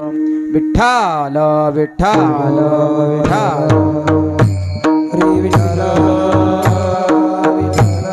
विठ्ठल विठ्ठल विठ्ठल रे विठ्ठल विठ्ठल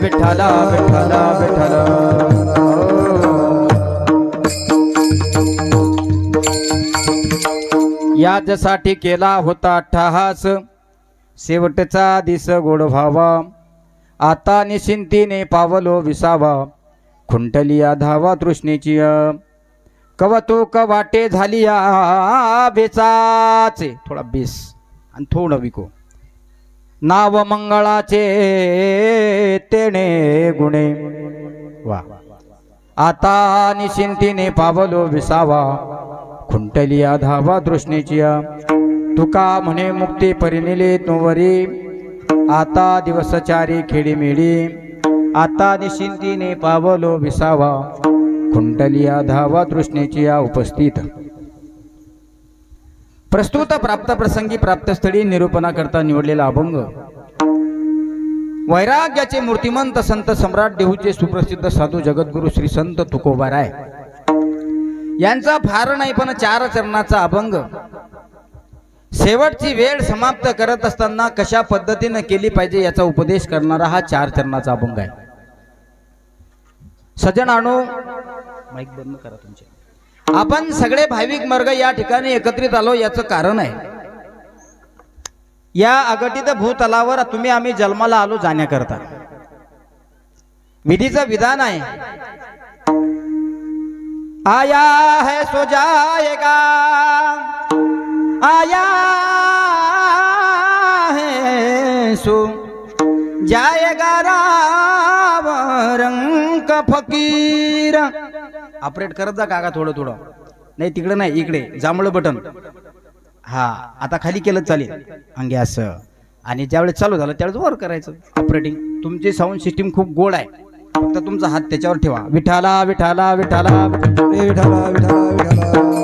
विठ्ठल विठ्ठल याच्यासाठी केला होता अट्टहास शेवटचा दिस गोड व्हावा आता निश्चिंतीने पावलो विसावा खुंटलिया धावा तृष्णेची कवतुक वाटे झाली बेचाचे थोडा बेस आणि थोडं विको नाव मंगळाचे तेणे गुणे वा आता निश्चिंतीने पावलो विसावा खुंटलिया धावा तृष्णेची तुका म्हणे मुक्ती परिनिले तोवरी आता दिवसचारी खेडीमेडी आता निश्चिंतीने पावलो विसावा खुंटलिया धावा तृष्णेची उपस्थित प्रस्तुत प्राप्त प्रसंगी प्राप्तस्थळी निरूपणा करता निवडलेला अभंग वैराग्याचे मूर्तिमंत संत सम्राट देहूचे सुप्रसिद्ध साधू जगद्गुरु श्री संत तुकोबाराय यांचा फार नाही पण 4 चरणाचा अभंग शेवटची वेळ समाप्त करत असताना कशा पद्धतीने केली पाहिजे याचा उपदेश करणारा हा 4 चरणाचा अभंग आहे। सज्जनानो माईक बंद करा तुमचे। आपण सगळे भाविक मार्ग या ठिकाणी एकत्रित आलो याचं कारण आहे या अघटित भूतलावर तुम्ही आम्ही जन्माला आलो जाण्याकरता विधीचं विधान आहे आया है सो जाएगा आया है सो जाएगा राव रंग फकीर ऑपरेट करत जा काका थोडं थोडं नाही तिकडे नाही इकडे जांभळं बटन हा आता खाली केलं चालेल अंगे असं आणि ज्यावेळेस चालू झालं त्यावेळेस वर करायचं ऑपरेटिंग तुमची साऊंड सिस्टीम खूप गोड आहे फक्त तुमचा हात त्याच्यावर ठेवा विठाला विठाला विठाला विठाला विठाला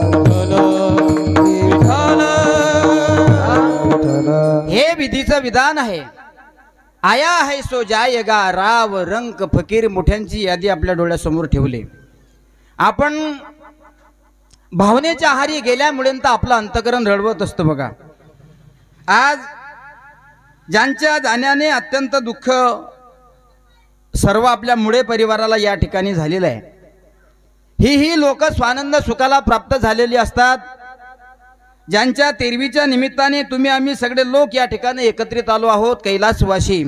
हे विधीचं विधान आहे आया है सो जाएगा राव रंग फकीर मोठ्यांची यादी आपल्या डोळ्यासमोर ठेवली आपण भावनेच्या आहारी गेल्यामुळे तर आपलं अंतकरण रडवत असतं बघा आज ज्यांच्या जाण्याने अत्यंत दुःख सर्व आपल्या मुळे परिवाराला या ठिकाणी झालेलं आहे ही लोक स्वानंद सुखाला प्राप्त झालेली असतात ज्यांच्या तेरवीच्या निमित्ताने तुम्ही आम्ही सगळे लोक या ठिकाणी एकत्रित आलो आहोत कैलासवासी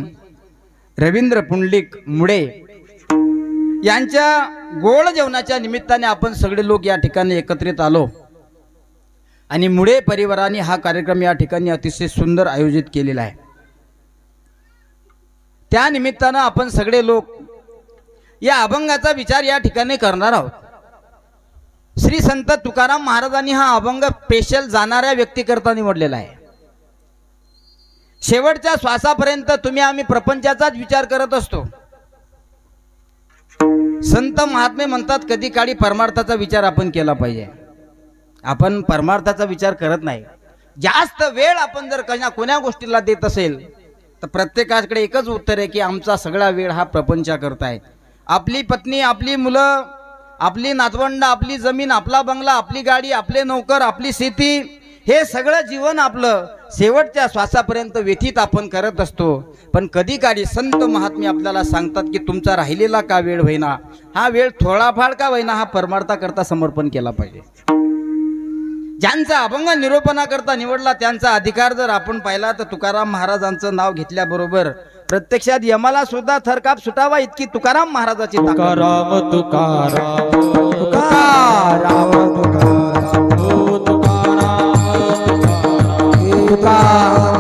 रवींद्र पुंडलिक मुळे यांच्या गोड जेवणाच्या निमित्ताने आपण सगळे लोक या ठिकाणी एकत्रित आलो आणि मुळे परिवाराने हा कार्यक्रम या ठिकाणी अतिशय सुंदर आयोजित केलेला आहे त्या निमित्ताने आपण सगळे लोक या अभंगाचा विचार या ठिकाणी करणार आहोत श्री संत तुकाराम महाराजांनी हा अभंग स्पेशल जाणाऱ्या व्यक्तीकरता निवडलेला आहे शेवटच्या श्वासापर्यंत तुम्ही आम्ही प्रपंचाचाच विचार करत असतो संत महात्मे म्हणतात कधी काळी परमार्थाचा विचार आपण केला पाहिजे आपण परमार्थाचा विचार करत नाही जास्त वेळ आपण जर कोण्या गोष्टीला देत असेल तर प्रत्येकाकडे एकच उत्तर आहे की आमचा सगळा वेळ हा प्रपंचा करता आहे आपली पत्नी आपली मुलं आपली नातवंड, आपली जमीन, आपला बंगला, आपली गाडी, आपले नौकर, आपली शेती, हे सगळं जीवन आपलं शेवटच्या श्वासापर्यंत व्यथित आपण करत असतो. पण कधी काळी संत महात्मे आपल्याला सांगतात की तुमचा राहिलेला का वेळ होईना, हा वेळ थोडाफार का होईना हा परमार्थाकरता समर्पण केला पाहिजे. ज्यांचा अभंग निरूपणाकरता निवडला त्यांचा अधिकार जर आपण पाहिला तर तुकाराम महाराजांचं नाव घेतल्याबरोबर प्रत्यक्षात यमाला सुद्धा थरकाप सुटावा इतकी तुकाराम महाराजाची ताकद. तुकाराम तुकाराम तुकाराम तुकाराम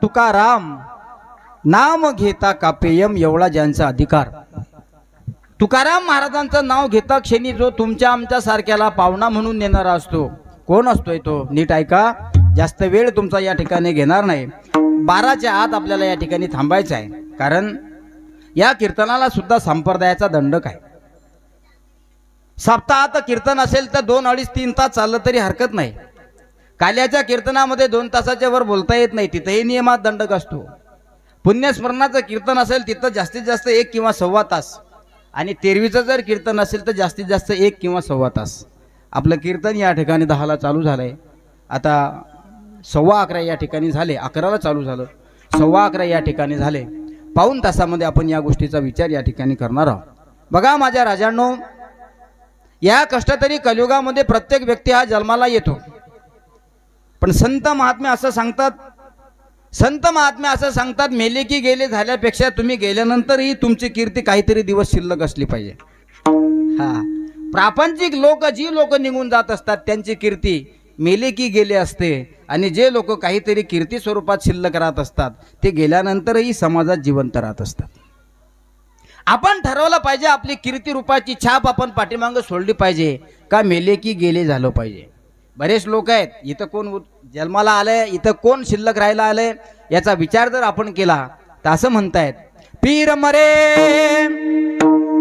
तुकाराम नाम घेता कापेयम एवढा ज्यांचा अधिकार. तुकाराम महाराजांचं नाव घेता क्षणी जो तुमच्या आमच्या सारख्याला पावणा म्हणून नेणारा असतो, कोण असतोय तो नीट ऐका. जास्त वेळ तुमचा या ठिकाणी घेणार नाही. 12च्या आत आपल्याला या ठिकाणी थांबायचं आहे, कारण या कीर्तनाला सुद्धा संप्रदायाचा दंडक आहे. सप्ताहात कीर्तन असेल तर 2, 2.5, 3 तास चाललं तरी हरकत नाही. काल्याच्या कीर्तनामध्ये 2 तासाच्या वर बोलता येत नाही, तिथंही नियमात दंडक असतो. पुण्यस्मरणाचं कीर्तन असेल तिथं जास्तीत जास्त 1 किंवा सव्वा तास, आणि तेरवीचं जर कीर्तन असेल तर जास्तीत जास्त 1 किंवा सव्वा तास. आपलं कीर्तन या ठिकाणी 10ला चालू झालंय, आता 11:15 या ठिकाणी झाले, 11ला चालू झालं, 11:15 या ठिकाणी झाले. पाऊण तासामध्ये आपण या गोष्टीचा विचार या ठिकाणी करणार आहोत. बघा माझ्या राजांनो, या कष्टतरी कलियुगामध्ये प्रत्येक व्यक्ती हा जन्माला येतो, पण संत महात्मे असं सांगतात मेले की गेले झाल्यापेक्षा तुम्ही गेल्यानंतरही तुमची कीर्ती काहीतरी दिवस शिल्लक असली पाहिजे. हा, प्रापंचिक लोक, जी लोक निघून जात असतात त्यांची कीर्ती मेले की गेले असते, आणि जे लोक काहीतरी कीर्ती स्वरूपात शिल्लक राहत असतात ते गेल्यानंतरही समाजात जिवंत राहत असतात. आपण ठरवलं पाहिजे आपली कीर्ती रूपाची छाप आपण पाठीमागं सोडली पाहिजे का मेले की गेले झालं पाहिजे. बरेच लोक आहेत, इथं कोण जन्माला आलंय, इथं कोण शिल्लक राहायला आलंय, याचा विचार जर आपण केला तर असं म्हणतायत, पीर मरे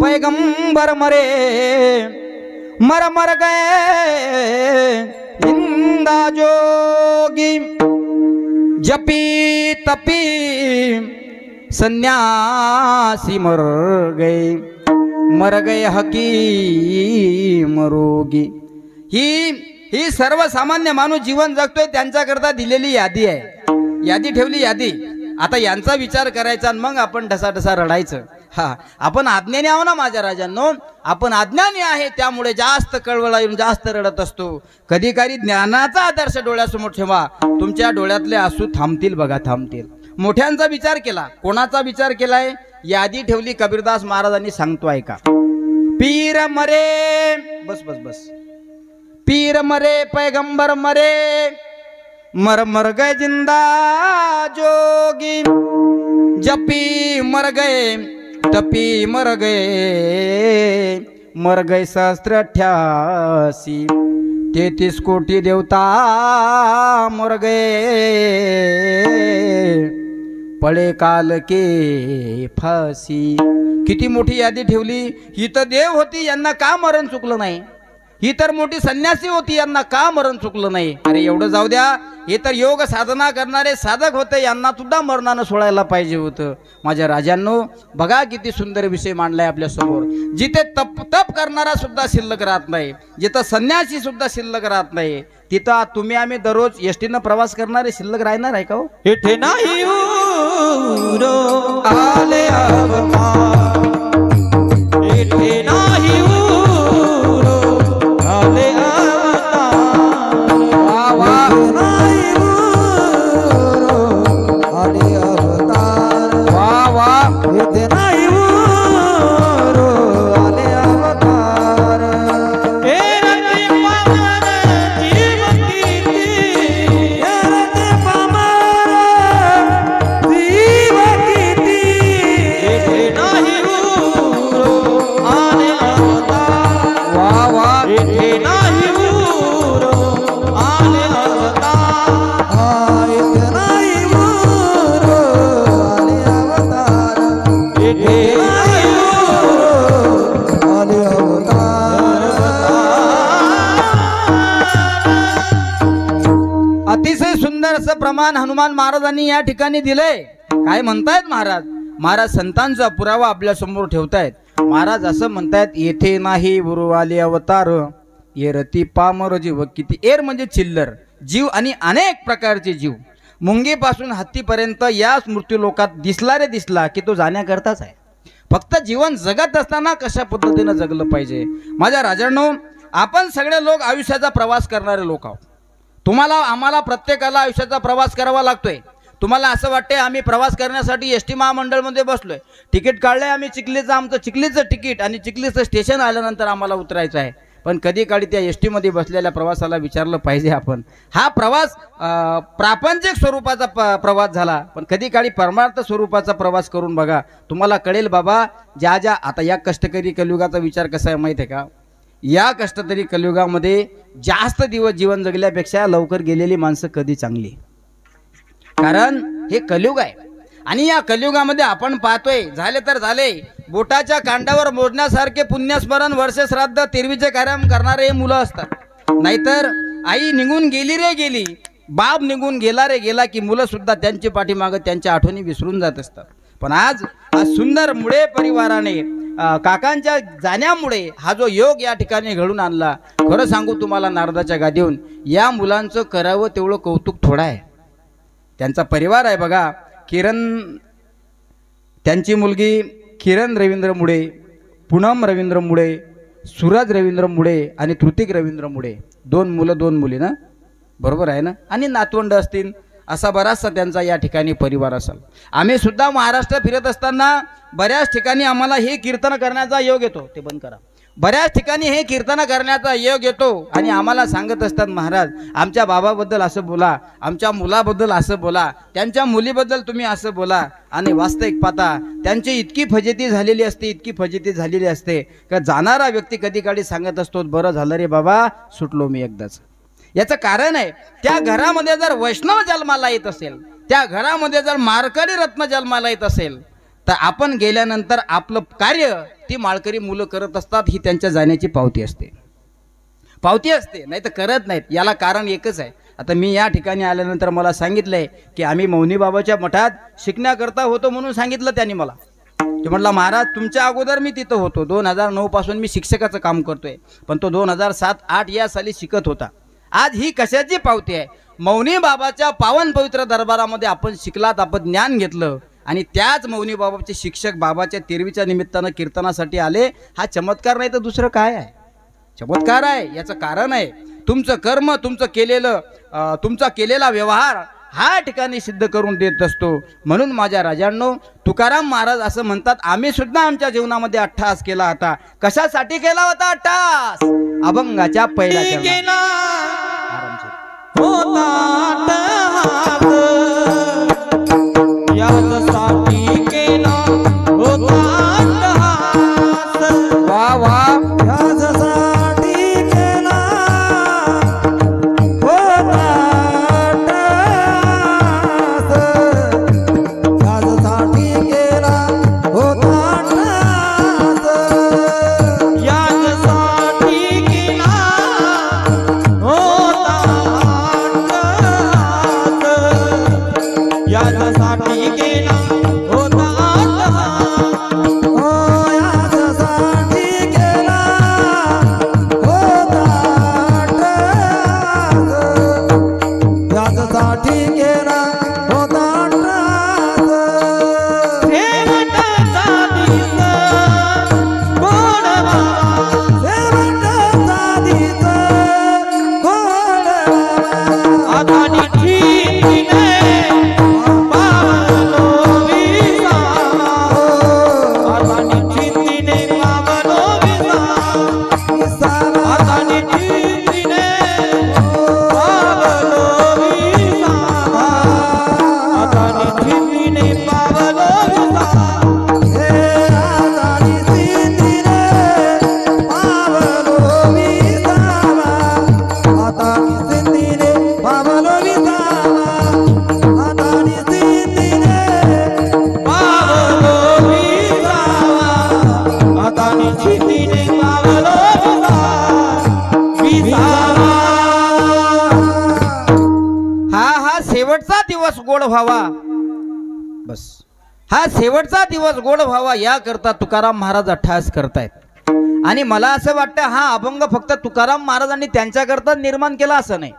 पैगंबर मरे मर मर गए जिंदा जोगी जपी तपी सन्यासी मर गए हकीम रोगी. ही सर्वसामान्य माणूस जीवन जगतोय त्यांच्याकरता दिलेली यादी आहे. यादी ठेवली, यादी. आता यांचा विचार करायचा आणि मग आपण ढसाढसा रडायचं. हा, आपण आज्ञानी आहो ना माझ्या राजांनो, आपण आज्ञानी आहे त्यामुळे जास्त कळवळा येऊन जास्त रडत असतो. कधी कधी ज्ञानाचा आदर्श डोळ्यासमोर ठेवा, तुमच्या डोळ्यातले आसू थांबतील, बघा थांबतील. मोठ्यांचा विचार केला, कोणाचा विचार केलाय, यादी ठेवली. कबीरदास महाराजांनी सांगतो ऐका, पीर मरे, बस बस बस, पीर मरे पैगंबर मरे मर मर गए जिंदा जोगी जपी मर गए तपी मर गए सहस्त्र 33 कोटी देवता मर गए पळे काल के फासी. किती मोठी यादी ठेवली. ही तर देव होती, यांना का मरण चुकलं नाही. ही तर मोठी संन्यासी होती, यांना का मरण चुकलं नाही. अरे एवढं जाऊ द्या, हे तर योग साधना करणारे साधक होते, यांना सुद्धा मरणानं सोडायला पाहिजे होतं. माझ्या राजांनो, बघा किती सुंदर विषय मांडलाय आपल्या समोर. जिथे तप करणारा सुद्धा शिल्लक राहत नाही, जिथं संन्यासी सुद्धा शिल्लक राहत नाही, तिथं तुम्ही आम्ही दररोज एसटीनं प्रवास करणारे शिल्लक राहणार आहे का हो? इथे नाही आले इथे नाही आले सन्मान हनुमान महाराजांनी या ठिकाणी दिलंय. काय म्हणतायत महाराज? महाराज संतांचा पुरावा आपल्या समोर ठेवतायत. महाराज असं म्हणतायत, येथे नाही उरुवाले अवतार, येरती पामर जीव किती. एर म्हणजे चिल्लर जीव आणि अनेक प्रकारचे जीव, मुंगीपासून हत्तीपर्यंत याच मृत्यू लोकात दिसला रे दिसला की तो जाण्याकरताच आहे. फक्त जीवन जगत असताना कशा पद्धतीनं जगलं पाहिजे. माझ्या राजांनो, आपण सगळे लोक आयुष्याचा प्रवास करणारे लोक आहोत. तुम्हाला आम्हाला प्रत्येकाला आयुष्याचा प्रवास करावा लागतोय. तुम्हाला असं वाटतंय आम्ही प्रवास करण्यासाठी एस टी महामंडळमध्ये बसलोय, तिकीट काढलंय आम्ही चिखलीचं, आमचं चिखलीचं तिकीट आणि चिखलीचं स्टेशन आल्यानंतर आम्हाला उतरायचं आहे. पण कधी काळी त्या एस टीमध्ये बसलेल्या प्रवासाला विचारलं पाहिजे आपण, हा प्रवास प्रापंचिक स्वरूपाचा प्रवास झाला, पण कधी काळी परमार्थ स्वरूपाचा प्रवास करून बघा, तुम्हाला कळेल बाबा. ज्या ज्या आता या कष्टकरी कलियुगाचा विचार कसा आहे माहीत आहे का? या कष्टकरी कलियुगामध्ये जास्त दिवस जीवन जगल्यापेक्षा लवकर गेलेली माणसं कधी चांगली, कारण हे कलियुग आहे. आणि या कलियुगामध्ये आपण पाहतोय, झाले तर झाले, बोटाच्या कांडावर मोजण्यासारखे पुण्यस्मरण, वर्ष श्राद्ध, तेरवीचे कार्यक्रम करणारे हे मुलं असतात. नाहीतर आई निघून गेली रे गेली, बाप निघून गेला रे गेला की मुलं सुद्धा त्यांची पाठीमागं त्यांच्या आठवणी विसरून जात असतात. पण आज सुंदर मुळे परिवाराने काकांच्या जाण्यामुळे हा जो योग या ठिकाणी घडून आणला, खरं सांगू तुम्हाला नारदाच्या गादीहून या मुलांचं करावं तेवढं कौतुक थोडं आहे. त्यांचा परिवार आहे बघा. किरण, त्यांची मुलगी किरण रवींद्र मुळे, पूनम रवींद्र मुळे, सूरज रवींद्र मुळे आणि तृतिक रवींद्र मुळे, 2 मुलं 2 मुली ना, बरोबर आहे ना, आणि नातवंड असतील, असा बराचसा त्यांचा या ठिकाणी परिवार असेल. आम्ही सुद्धा महाराष्ट्र फिरत असताना बऱ्याच ठिकाणी आम्हाला हे कीर्तन करण्याचा योग येतो, ते बंद करा, बऱ्याच ठिकाणी हे कीर्तन करण्याचा योग येतो आणि आम्हाला सांगत असतात, महाराज आमच्या बाबाबद्दल असं बोला, आमच्या मुलाबद्दल असं बोला, त्यांच्या मुलीबद्दल तुम्ही असं बोला. आणि वास्तविक पाहता त्यांची इतकी फजिती झालेली असते, इतकी फजिती झालेली असते का जाणारा व्यक्ती कधी काळी सांगत असतो, बरं झालं रे बाबा सुटलो मी एकदाच. याचं कारण आहे, त्या घरामध्ये जर वैष्णव जन्माला येत असेल, त्या घरामध्ये जर माळकरी रत्न जन्माला येत असेल, तर आपण गेल्यानंतर आपलं कार्य ती माळकरी मुलं करत असतात. ही त्यांच्या जाण्याची पावती असते, पावती असते, नाही तर करत नाहीत. याला कारण एकच आहे. आता मी या ठिकाणी आल्यानंतर मला सांगितलंय की आम्ही मौनी बाबाच्या मठात शिकण्याकरता होतो म्हणून सांगितलं त्यांनी मला. ते म्हटलं महाराज तुमच्या अगोदर मी तिथं होतो, 2009 पासून मी शिक्षकाचं काम करतोय, पण तो 2007-8 या साली शिकत होता. आज ही कशाची पावती आहे? मौनी बाबाच्या पावन पवित्र दरबारामध्ये आपण शिकलात, आपण ज्ञान घेतलं आणि त्याच मौनी बाबाचे शिक्षक बाबाच्या 13वीच्या निमित्तानं कीर्तनासाठी आले. हा चमत्कार नाही तर दुसरं काय आहे? चमत्कार आहे. याचं कारण आहे तुमचं कर्म, तुमचा केलेला व्यवहार हा ठिकाणी सिद्ध करून देत असतो. म्हणून माझ्या राजांनो, तुकाराम महाराज असं म्हणतात, आम्ही सुद्धा आमच्या जीवनामध्ये अट्टहास केला होता. कशासाठी केला होता अट्टहास? अभंगाच्या पहिल्या केला चरणात. होता यासाठी केला होता अट्टहास. वा वा, यासाठी केला होता अट्टहास. यासाठी केला होता अट्टहास. यासाठी केला होता अट्टहास. गोड व्हावा, बस हा शेवटचा दिवस गोड व्हावा याकरता तुकाराम महाराज अट्टहास करतायत. आणि मला असं वाटतं हा अभंग फक्त तुकाराम महाराजांनी त्यांच्याकरता निर्माण केला असं नाही.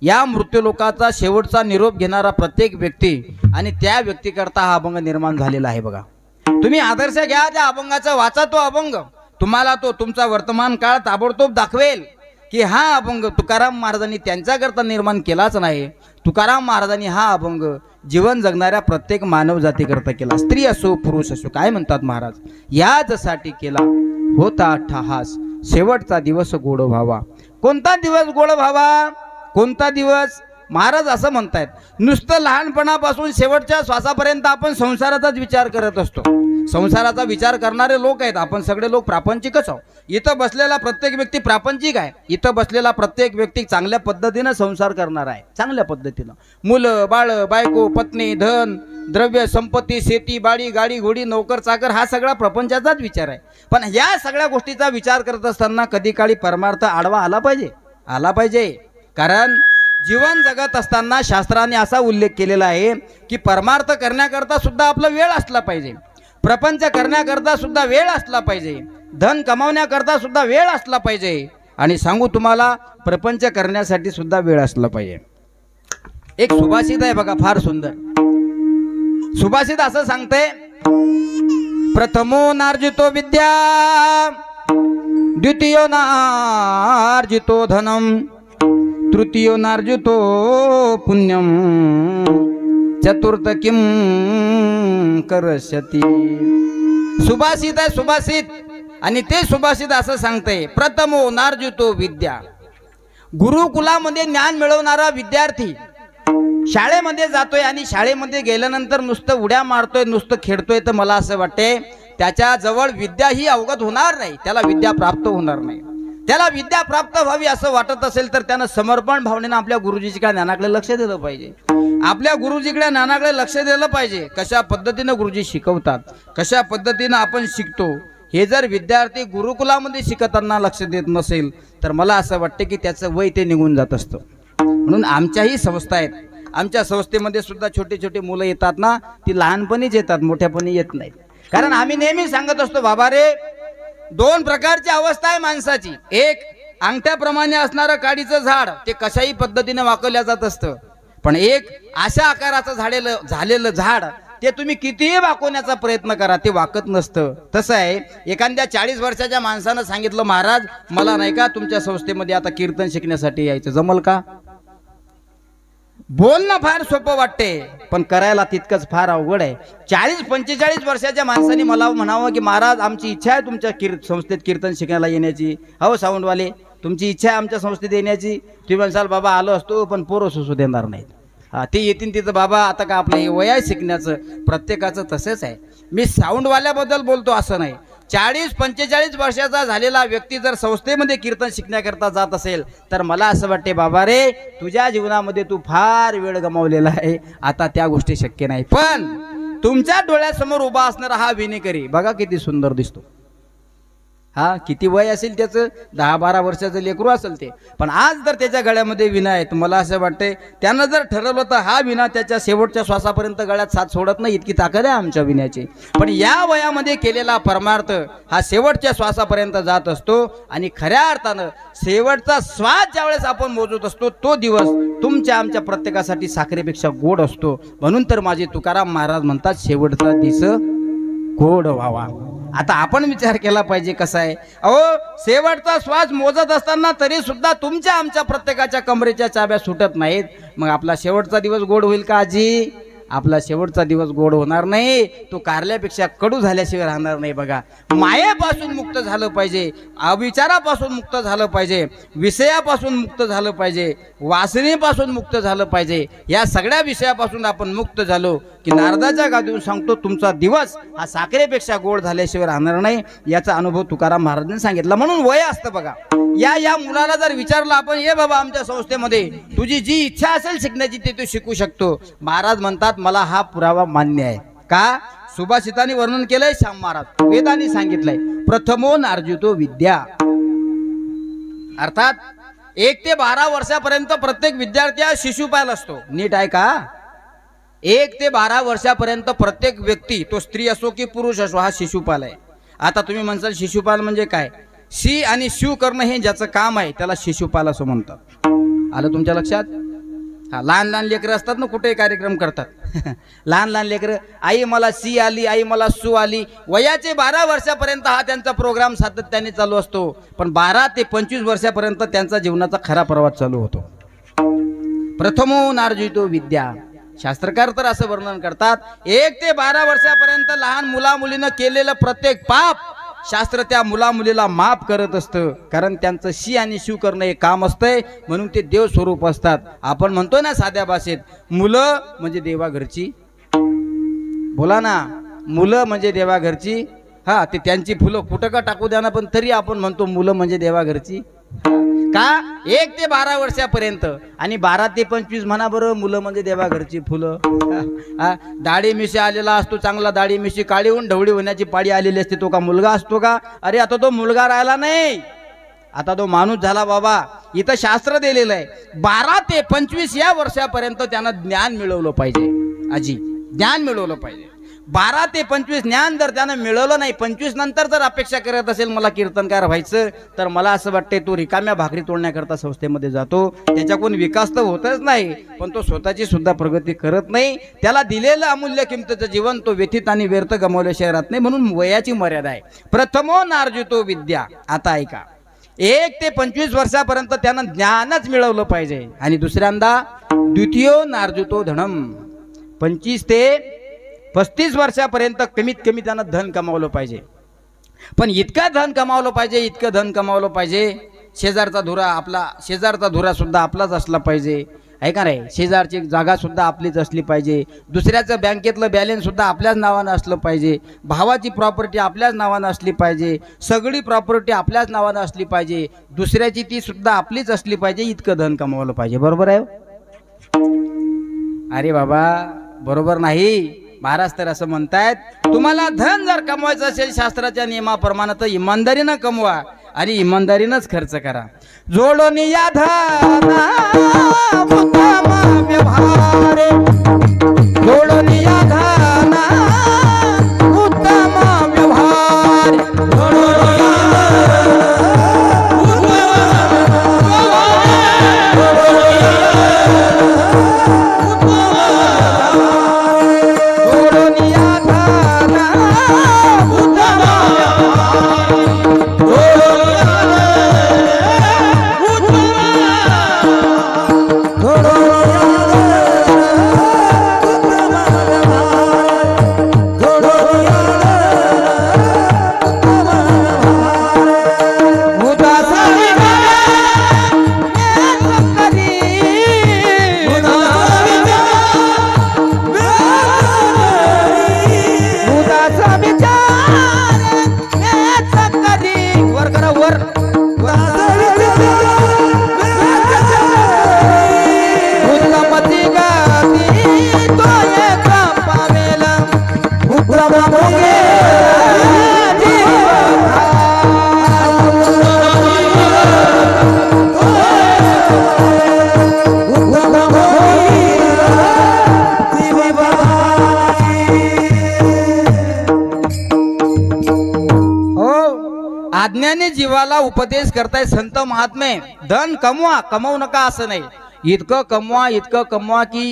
या मृत्यूलोकाचा शेवटचा निरोप घेणारा प्रत्येक व्यक्ती आणि त्या व्यक्तीकरता हा अभंग निर्माण झालेला आहे. बघा तुम्ही आदर्श घ्या त्या अभंगाचा, वाचा तो अभंग, तुम्हाला तो तुमचा वर्तमान काळ ताबडतोब दाखवेल की हा अभंग तुकाराम महाराजांनी त्यांच्याकरता निर्माण केलाच नाही. तुकाराम महाराजांनी हा अभंग जीवन जगणाऱ्या प्रत्येक मानव जातीकरता केला, स्त्री असो पुरुष असो. काय म्हणतात महाराज, याचसाठी केला होता अट्टहास, शेवटचा दिवस गोड व्हावा. कोणता दिवस गोड व्हावा, कोणता दिवस? महाराज असं म्हणतायत, नुसतं लहानपणापासून शेवटच्या श्वासापर्यंत आपण संसाराचाच विचार करत असतो. संसाराचा विचार करणारे लोक आहेत. आपण सगळे लोक प्रापंचिकच आहोत. इथं बसलेला प्रत्येक व्यक्ती प्रापंचिक आहे. इथं बसलेला प्रत्येक व्यक्ती चांगल्या पद्धतीनं संसार करणार आहे, चांगल्या पद्धतीनं. मुलं बाळ, बायको, पत्नी, धन, द्रव्य, संपत्ती, शेती, बाडी, गाडी, घोडी, नोकर, चाकर हा सगळा प्रपंचाचाच विचार आहे. पण या सगळ्या गोष्टीचा विचार करत असताना कधी काळी परमार्थ आडवा आला पाहिजे, आला पाहिजे. कारण जीवन जगत असताना शास्त्राने असा उल्लेख केलेला आहे की परमार्थ करण्याकरता सुद्धा आपला वेळ असला पाहिजे, प्रपंच करण्याकरता सुद्धा वेळ असला पाहिजे, धन कमावण्याकरता सुद्धा वेळ असला पाहिजे. आणि सांगू तुम्हाला, प्रपंच करण्यासाठी सुद्धा वेळ असला पाहिजे. एक सुभाषित आहे बघा, फार सुंदर सुभाषित. असं सांगते, प्रथमो नार्जितो विद्या, द्वितीयो नार्जितो धनम, तृतीयो नार्जितो पुण्यम, चतुर्थ किम करशती. सुभाषित आहे, सुभाषित. आणि ते सुभाषित असं सांगते, प्रथमो नार्जितो विद्या. गुरुकुलामध्ये ज्ञान मिळवणारा विद्यार्थी शाळेमध्ये जातोय आणि शाळेमध्ये गेल्यानंतर नुसतं उड्या मारतोय, नुसतं खेळतोय, तर मला असं वाटते त्याच्याजवळ विद्या ही अवगत होणार नाही, त्याला विद्या प्राप्त होणार नाही. त्याला विद्या प्राप्त व्हावी असं वाटत असेल तर त्यानं समर्पण भावनेनं आपल्या गुरुजीच्या ज्ञानाकडे लक्ष दिलं पाहिजे. आपल्या गुरुजीकडे ज्ञानाकडे लक्ष दिलं पाहिजे. कशा पद्धतीनं गुरुजी शिकवतात, कशा पद्धतीनं आपण शिकतो, हे जर विद्यार्थी गुरुकुलामध्ये शिकताना लक्ष देत नसेल तर मला असं वाटतं की त्याचं वय ते निघून जात असतं. म्हणून आमच्याही संस्था आहेत, आमच्या संस्थेमध्ये सुद्धा छोटे छोटे मुलं येतात ना, ती लहानपणीच येतात, मोठ्यापणी येत नाहीत. कारण आम्ही नेहमी सांगत असतो, बाबा रे, दोन प्रकारची अवस्था आहे माणसाची. एक अंगठ्याप्रमाणे असणारं काडीचं झाड, ते कशाही पद्धतीने वाकवल्या जात असतं. पण एक अशा आकाराचं झालेलं झाड, ते तुम्ही कितीही वाकवण्याचा प्रयत्न करा, ते वाकत नसतं. तसं आहे, एखाद्या 40 वर्षाच्या माणसानं सांगितलं, महाराज मला नाही का तुमच्या संस्थेमध्ये आता कीर्तन शिकण्यासाठी यायचं, जमल का? बोलणं फार सोपं वाटते, पण करायला तितकंच फार अवघड आहे. 40-45 वर्षाच्या माणसाने मला म्हणावं की महाराज आमची इच्छा आहे तुमच्या संस्थेत कीर्तन शिकायला येण्याची. हो साऊंडवाले, तुमची इच्छा आहे आमच्या संस्थेत येण्याची. तुम्ही म्हणसाल बाबा आलो असतो, पण पोरं सुसू देणार नाहीत. हा, ते येतील तिथं बाबा, आता का आपलं हे वय आहे शिकण्याचं, प्रत्येकाचं तसंच आहे. मी साऊंडवाल्याबद्दल बोलतो असं नाही. 40-45 वर्षाचा झालेला व्यक्ती जर संस्थेमध्ये कीर्तन शिकण्याकरता जात असेल तर मला असं वाटते, बाबा रे, तुझ्या जीवनामध्ये तू फार वेळ गमावलेला आहे, आता त्या गोष्टी शक्य नाही. पण तुमच्या डोळ्यासमोर उभा असणारा हा विनेकरी बघा किती सुंदर दिसतो. हा, किती वय असेल त्याचं, 10-12 वर्षाचं लेकरू असेल ते, पण आज जर त्याच्या गळ्यामध्ये विणा आहे तर मला असं वाटतंय त्यानं जर ठरवलं तर हा विणा त्याच्या शेवटच्या श्वासापर्यंत गळ्यात साथ सोडत नाही, इतकी ताकद आहे आमच्या विण्याची. पण या वयामध्ये केलेला परमार्थ हा शेवटच्या श्वासापर्यंत जात असतो. आणि खऱ्या अर्थानं शेवटचा श्वास ज्यावेळेस आपण मोजत असतो तो दिवस तुमच्या आमच्या प्रत्येकासाठी साखरेपेक्षा गोड असतो. म्हणून तर माझे तुकाराम महाराज म्हणतात, शेवटचा दिस गोड व्हावा. आता आपण विचार केला पाहिजे कसा आहे, अहो शेवटचा श्वास मोजत असताना तरी सुद्धा तुमच्या आमच्या प्रत्येकाच्या कमरेच्या चाब्या सुटत नाहीत. मग आपला शेवटचा दिवस गोड होईल का आजी? आपला शेवटचा दिवस गोड होणार नाही, तो कारल्यापेक्षा कडू झाल्याशिवाय राहणार नाही. बघा, मायेपासून मुक्त झालं पाहिजे, अविचारापासून मुक्त झालं पाहिजे, विषयापासून मुक्त झालं पाहिजे, वासनेपासून मुक्त झालं पाहिजे. या सगळ्या विषयापासून आपण मुक्त झालो की नारदाच्या गादीवर सांगतो, तुमचा दिवस हा साखरेपेक्षा गोड झाल्याशिवाय राहणार नाही. याचा अनुभव तुकाराम महाराजांनी सांगितला. म्हणून वय असतं बघा. या मुलाला जर विचारलं आपण, ये बाबा आमच्या संस्थेमध्ये तुझी जी इच्छा असेल शिकण्याची ते तू शिकू शकतो. महाराज म्हणतात, मला हा पुरावा मान्य आहे. का? सुभाषितांनी वर्णन केलंय, श्याम महाराज वेदांनी सांगितलंय, प्रथमो नार्जितो विद्या. अर्थात 1 ते 12 वर्षापर्यंत प्रत्येक विद्यार्थी हा शिशुपाल असतो. नीट आहे का? 1 ते 12 वर्षापर्यंत प्रत्येक व्यक्ती, तो स्त्री असो की पुरुष असो, हा शिशुपाल आहे. आता तुम्ही म्हणसाल शिशुपाल म्हणजे काय? शी आणि शिव करणं हे ज्याचं काम आहे त्याला शिशुपाल असं म्हणतात. आलं तुमच्या लक्षात? हा, लहान लहान लेकरं असतात ना, कुठे कार्यक्रम करतात. लहान लहान लेकरं, आई मला सी आली, आई मला सू आली. वयाचे 12 वर्षापर्यंत हा त्यांचा प्रोग्राम सातत्याने चालू असतो. पण 12 ते 25 वर्षापर्यंत त्यांचा जीवनाचा खरा प्रवास चालू होतो. प्रथमो नार्जितो विद्या. शास्त्रकार तर असं वर्णन करतात, 1 ते 12 वर्षापर्यंत लहान मुला मुलीनं केलेलं प्रत्येक पाप शास्त्र त्या मुला मुलीला माफ करत असतं. कारण त्यांचं शी आणि शिव करणं हे काम असतंय, म्हणून ते देव स्वरूप असतात. आपण म्हणतो ना साध्या भाषेत, मुलं म्हणजे देवाघरची. बोला ना, मुलं म्हणजे देवाघरची. हा, ते त्यांची फुलं कुठं का टाकू द्या ना, पण तरी आपण म्हणतो मुलं म्हणजे देवाघरची. का? 1 ते 12 वर्षापर्यंत, आणि 12 ते 25 म्हणा बरं, मुलं म्हणजे देवाघरची फुलं. दाढी मिशी आलेला असतो, चांगला दाढी मिशी काळी होऊन ढवळी होण्याची पाळी आलेली असते, तो का मुलगा असतो का? अरे आता तो मुलगा राहिला नाही, आता तो माणूस झाला बाबा. इथं शास्त्र दिलेलं आहे 12 ते 25 या वर्षापर्यंत त्यानं ज्ञान मिळवलं पाहिजे. आजी, ज्ञान मिळवलं पाहिजे. 12 ते 25 ज्ञान जर त्यानं मिळवलं नाही, 25 नंतर जर अपेक्षा करत असेल मला कीर्तनकार व्हायचं, तर मला असं वाटतंय तो रिकाम्या भाकरी तोडण्याकरता संस्थेमध्ये जातो. त्याच्याकडून विकास तर होतच नाही, पण तो स्वतःची सुद्धा प्रगती करत नाही. त्याला दिलेलं अमूल्य किमतीचं जीवन तो व्यथित आणि व्यर्थ गमावल्याशिवाय राहत नाही. म्हणून वयाची मर्यादा आहे. प्रथमो नार्जितो विद्या. आता ऐका, 1 ते 25 वर्षापर्यंत त्यानं ज्ञानच मिळवलं पाहिजे. आणि दुसऱ्यांदा द्वितीयो नार्जितो धनम. 25 ते 35 वर्षापर्यंत कमीत कमी त्यानं धन कमावलं पाहिजे. पण इतकं धन कमावलं पाहिजे, इतकं धन कमावलं पाहिजे, शेजारचा धुरा आपला, शेजारचा धुरा सुद्धा आपलाच असला पाहिजे, आहे का नाही? शेजारची जागा सुद्धा आपलीच असली पाहिजे. दुसऱ्याचं बँकेतलं बॅलन्स सुद्धा आपल्याच नावानं असलं पाहिजे. भावाची प्रॉपर्टी आपल्याच नावानं असली पाहिजे. सगळी प्रॉपर्टी आपल्याच नावानं असली पाहिजे. दुसऱ्याची ती सुद्धा आपलीच असली पाहिजे. इतकं धन कमावलं पाहिजे. बरोबर आहे? अरे बाबा, बरोबर नाही. महाराज तर असं म्हणतायत, तुम्हाला धन जर कमवायचं असेल शास्त्राच्या नियमाप्रमाणे तर इमानदारीनं कमवा आणि इमानदारीनंच खर्च करा. जोडून या धना उत्तम व्यवहार, जोडून या धना उत्तम व्यवहार, जोडून आज्ञाने जीवाला उपदेश करताय संत महात्मे. धन कमवा, कमवू नका असं नाही. इतकं कमवा, इतकं कमवा की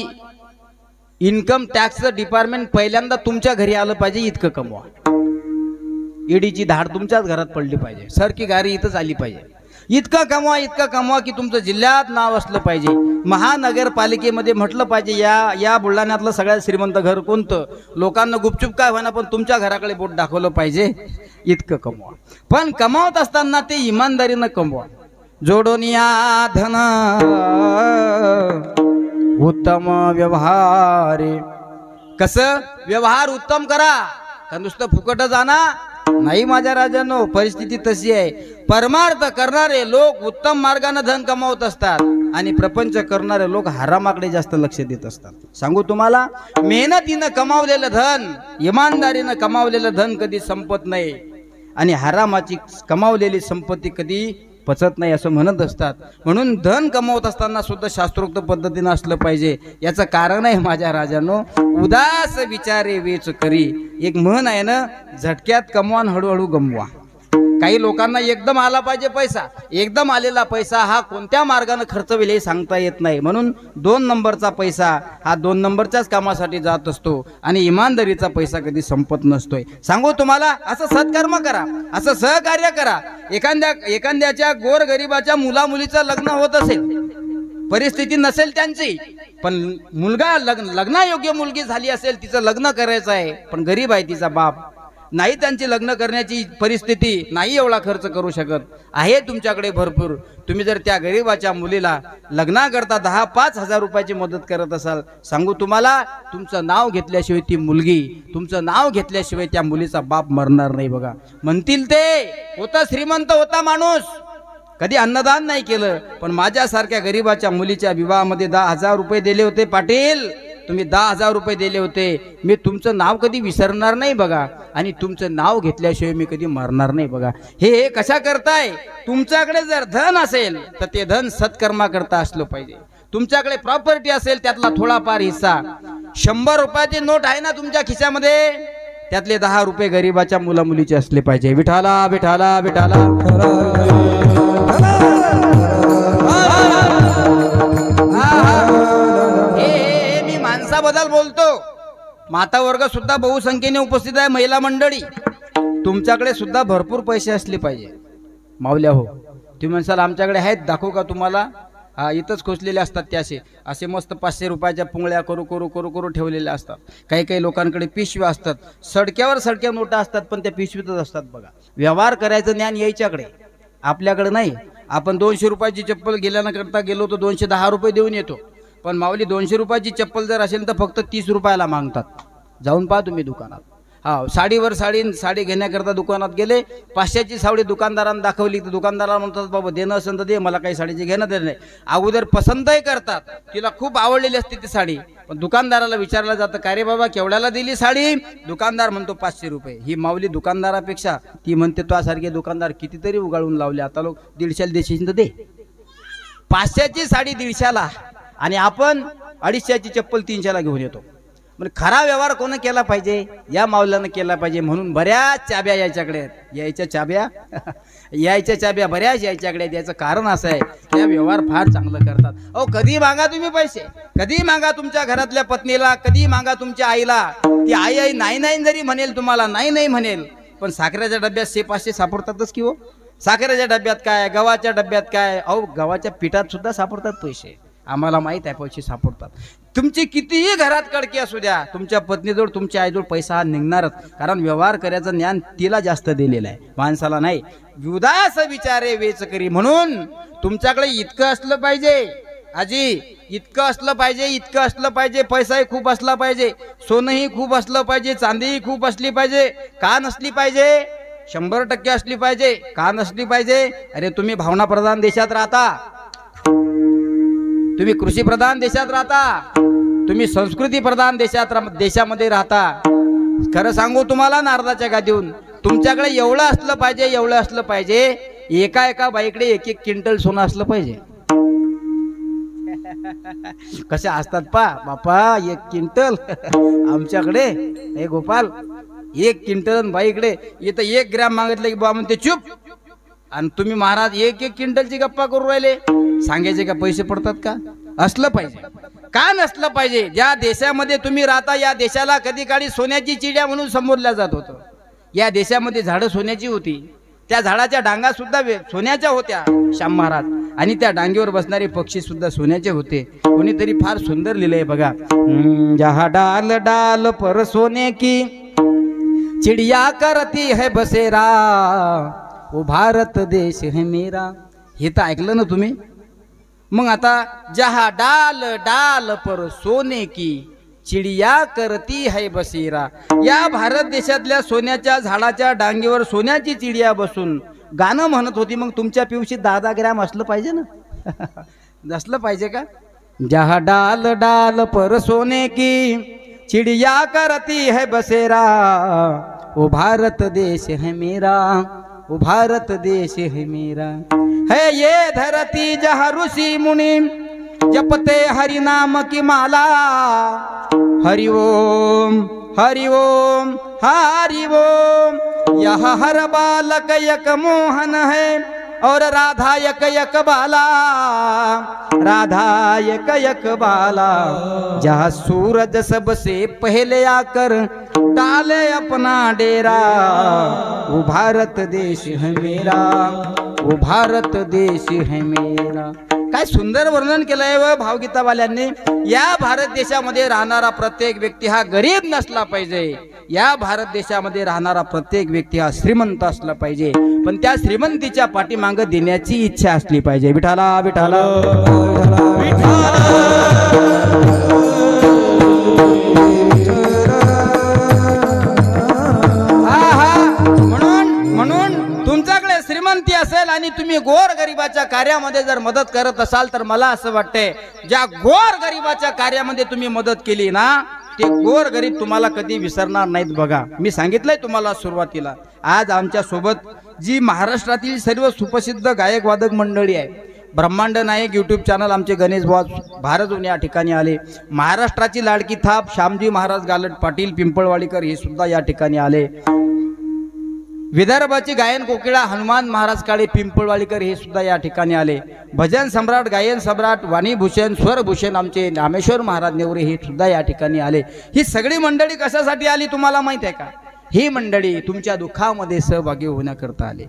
इन्कम टॅक्स डिपार्टमेंट पहिल्यांदा तुमच्या घरी आलं पाहिजे. इतकं कमवा, ईडीची धाड तुमच्याच घरात पडली पाहिजे, सरकी गाडी इथंच आली पाहिजे. इतकं कमवा, इतकं कमवा की तुमचं जिल्ह्यात नाव असलं पाहिजे. महानगरपालिकेमध्ये म्हटलं पाहिजे या बुलढाण्यातलं सगळ्यात श्रीमंत घर कोणतं. लोकांना गुपचूप काय होईना पण तुमच्या घराकडे बोट दाखवलं पाहिजे. इतकं कमवा, पण कमावत असताना ते इमानदारीनं कमवा. जोडून या धन उत्तम व्यवहार. कसं व्यवहार उत्तम करा, का नुसतं फुकट जाना नाही माझ्या राजांनो. परिस्थिती तशी आहे. परमार्थ करणारे लोक उत्तम मार्गाने धन कमावत असतात आणि प्रपंच करणारे लोक हरामाकडे जास्त लक्ष देत असतात. सांगू तुम्हाला, मेहनतीनं कमावलेलं धन, इमानदारीनं कमावलेलं धन कधी संपत नाही आणि हरामाची कमावलेली संपत्ती कधी पचत नाही असं म्हणत असतात. म्हणून धन कमवत असताना सुद्धा शास्त्रोक्त पद्धतीनं असलं पाहिजे. याचं कारण आहे माझ्या राजांनो, उदास विचारे वेच करी. एक म्हण आहे ना, झटक्यात कमवा आणि हळूहळू गमवा. काही लोकांना एकदम आला पाहिजे पैसा, एकदम आलेला पैसा हा कोणत्या मार्गाने खर्च होईल हे सांगता येत नाही. म्हणून 2 नंबरचा पैसा हा 2 नंबरच्याच कामासाठी जात असतो आणि इमानदारीचा पैसा कधी संपत नसतोय. सांगू तुम्हाला, असं सत्कर्म करा, असं सहकार्य करा. एखाद्याच्या गोरगरिबाच्या मुलामुलीचं लग्न होत असेल, परिस्थिती नसेल त्यांची, पण मुलगा लग्नायोग्य मुलगी झाली असेल, तिचं लग्न करायचं आहे, पण गरीब आहे तिचा बाप, नाही त्यांची लग्न करण्याची परिस्थिती, नाही एवढा खर्च करू शकत आहे तुमच्याकडे भरपूर. तुम्ही जर त्या गरीबाच्या मुलीला लग्नाकरता 10-5 हजार रुपयाची मदत करत असाल, सांगू तुम्हाला, तुमचं नाव घेतल्याशिवाय ती मुलगी, तुमचं नाव घेतल्याशिवाय त्या मुलीचा बाप मरणार नाही. बघा, म्हणतील ते होता श्रीमंत, होता माणूस, कधी अन्नदान नाही केलं, पण माझ्यासारख्या गरीबाच्या मुलीच्या विवाहामध्ये 10,000 रुपये दिले होते. पाटील, तुम्ही 10,000 रुपये दिले होते. मी तुमचं नाव कधी विसरणार नाही बघा, आणि तुमचं नाव घेतल्याशिवाय मी कधी मरणार नाही बघा. हे कशा करताय? तुमच्याकडे जर धन असेल तर ते धन सत्कर्मा करता असलं पाहिजे. तुमच्याकडे प्रॉपर्टी असेल त्यातला थोडाफार हिस्सा, 100 रुपयाची नोट आहे ना तुमच्या खिशामध्ये, त्यातले 10 रुपये गरीबाच्या मुलामुलीचे असले पाहिजे. विठाला विठाला विठाला. बदल बोलतो. माता वर्ग सुद्धा बहुसंख्येने उपस्थित आहे, महिला मंडळी. तुमच्याकडे सुद्धा भरपूर पैसे असले पाहिजे. माऊल्या हो, तुम्ही म्हणसाल आमच्याकडे आहेत, दाखवू का तुम्हाला? हा, इथंच खोचलेले असतात ते असे मस्त 500 रुपयाच्या पुंगळ्या करू करू करू करू ठेवलेल्या असतात. काही काही लोकांकडे पिशव्या असतात, सडक्यावर नोटा असतात, पण त्या पिशवीतच असतात. बघा, व्यवहार करायचं ज्ञान यायच्याकडे, आपल्याकडे नाही. आपण 200 रुपयाची चप्पल गेल्यानंकरता गेलो तर 210 रुपये देऊन येतो, पण माऊली 200 रुपयाची चप्पल जर असेल तर फक्त 30 रुपयाला मागतात. जाऊन पहा तुम्ही दुकानात. हा, साडीवर साडी घेण्याकरता दुकानात गेले, 500ची साडी दुकानदारांना दाखवली तर दुकानदाराला म्हणतात, बाबा देणं असेल तर दे, मला काही साडीची घेणं देणं नाही. अगोदर पसंतही करतात, तिला खूप आवडलेली असते ती साडी, पण दुकानदाराला विचारलं जातं, काय रे बाबा केवढ्याला दिली साडी? दुकानदार म्हणतो 500 रुपये. ही माऊली दुकानदारापेक्षा ती म्हणते, तुझ्यासारखे दुकानदार कितीतरी उगाळून लावले, आता लोक 150ला देशील तर दे. 500ची साडी 150ला आणि आपण 250ची चप्पल 300ला घेऊन येतो. म्हणजे खरा व्यवहार कोण केला पाहिजे? या माऊलानं केला पाहिजे. म्हणून बऱ्याच चाब्या यायच्याकडे आहेत, यायच्या चाब्या बऱ्याच यायच्याकडे आहेत. याचं कारण असं आहे, त्या व्यवहार फार चांगलं करतात. अहो, कधी मागा तुम्ही पैसे, कधी मागा तुमच्या घरातल्या पत्नीला, कधी मागा तुमच्या आईला. ती आई नाही नाही जरी म्हणेल तुम्हाला, नाही म्हणेल, पण साखरेच्या डब्यात 100-500 सापडतातच की हो. साखरेच्या डब्यात काय, गव्हाच्या डब्यात काय, अहो गव्हाच्या पिठात सुद्धा सापडतात पैसे. आम्हाला माहित आहे पैसे सापडतात. तुमची कितीही घरात कडकी असू द्या, तुमच्या पत्नीजवळ, तुमच्या आईजवळ पैसा हा निघणारच. कारण व्यवहार करायचं ज्ञान तिला जास्त दिलेलं आहे, माणसाला नाही. उदास विचारे वेच करी. म्हणून तुमच्याकडे इतकं असलं पाहिजे आजी, इतकं असलं पाहिजे, पैसाही खूप असला पाहिजे, सोनंही खूप असलं पाहिजे, चांदीही खूप असली पाहिजे, का नसली पाहिजे? 100% असली पाहिजे. का नसली पाहिजे? अरे तुम्ही भावना प्रधान देशात राहता, तुम्ही कृषी प्रधान देशात राहता, तुम्ही संस्कृती प्रधान देशामध्ये राहता. खरं सांगू तुम्हाला, नारदाच्या गादीहून तुमच्याकडे एवढं असलं पाहिजे, एका बाईकडे 1-1 क्विंटल सोनं असलं पाहिजे. कशा असतात बापा 1 क्विंटल आमच्याकडे, हे गोपाल 1 क्विंटल, बाईकडे इथं 1 ग्रॅम मागितलं की बा म्हणते चुप. आणि तुम्ही महाराज 1-1 क्विंटलची गप्पा करू राहिले, सांगायचे का पैसे पडतात का? असलं पाहिजे. का नसलं पाहिजे? ज्या देशामध्ये तुम्ही राहता, या देशाला कधी काळी सोन्याची चिड्या म्हणून संबोधल्या जात होतं. या देशामध्ये झाडं सोन्याची होती, त्या झाडाच्या डांगा सुद्धा सोन्याच्या होत्या श्याम महाराज, आणि त्या डांगेवर बसणारे पक्षी सुद्धा सोन्याचे होते. कोणीतरी फार सुंदर लिहिलंय बघा, जहा डाल डाल पर सोने की चिड़िया करती है बसेरा, ओ भारत देश है मेरा. हे तर ऐकलं ना तुम्ही? मग आता जहा डाल डाल पर सोने की चिड़िया करती है बसेरा, या भारत देशातल्या सोन्याच्या झाडाच्या डांगेवर सोन्याची चिडिया बसून गाणं म्हणत होती. मग तुमच्या पिवशीत 10-10 ग्रॅम असलं पाहिजे ना? नसलं पाहिजे का? जहा डाल डाल पर सोने की चिड़िया करती है बसेरा, ओ भारत देश है मेरा, ओ भारत देश है मेरा. है ये धरती जहाँ ऋषि मुनि जपते हरि नाम की माला। हरि ओम हरि ओम हरि ओम। यह हर बालक एक मोहन है और राधा एक एक बाला। राधा एक एक बाला। जहाँ सूरज सबसे पहले आकर डाले अपना डेरा। वो भारत देश है मेरा, वो भारत देश है मेरा। काय सुंदर वर्णन केलंय व भावगीतावाल्यांनी। या भारत देशामध्ये राहणारा प्रत्येक व्यक्ती हा गरीब नसला पाहिजे। या भारत देशामध्ये राहणारा प्रत्येक व्यक्ती हा श्रीमंत असला पाहिजे, पण त्या श्रीमंतीच्या पाठीमागे देण्याची इच्छा असली पाहिजे। विठाला विठाला म्हणून तुमच्याकडे श्रीमंती असेल आणि तुम्ही गोर गरिबाच्या कार्यामध्ये जर मदत करत असाल तर मला असं वाटतंय ज्या गोर गरिबाच्या कार्यामध्ये तुम्ही मदत केली ना ते गोर गरीब तुम्हाला कधी विसरणार नाहीत। बघा मी सांगितलंय तुम्हाला सुरुवातीला, आज आमच्या सोबत जी महाराष्ट्रातील सर्व सुप्रसिद्ध गायक वादक मंडळी आहे, ब्रह्मांड नायक यूट्यूब चॅनल आमचे गणेश बॉस भारतून या ठिकाणी आले। महाराष्ट्राची लाडकी थाप श्यामजी महाराज गालट पाटील पिंपळवाडीकर हे सुद्धा या ठिकाणी आले। विदर्भाची गायन कोकिळा हनुमान महाराज काळे पिंपळवाडीकर हे सुद्धा या ठिकाणी आले। भजन सम्राट गायन सम्राट वाणीभूषण स्वरभूषण आमचे रामेश्वर महाराज नेवरे हे सुद्धा या ठिकाणी आले। ही सगळी मंडळी कशासाठी आली तुम्हाला माहित आहे का? ही मंडळी तुमच्या दुःखामध्ये सहभागी होण्याकरता आले।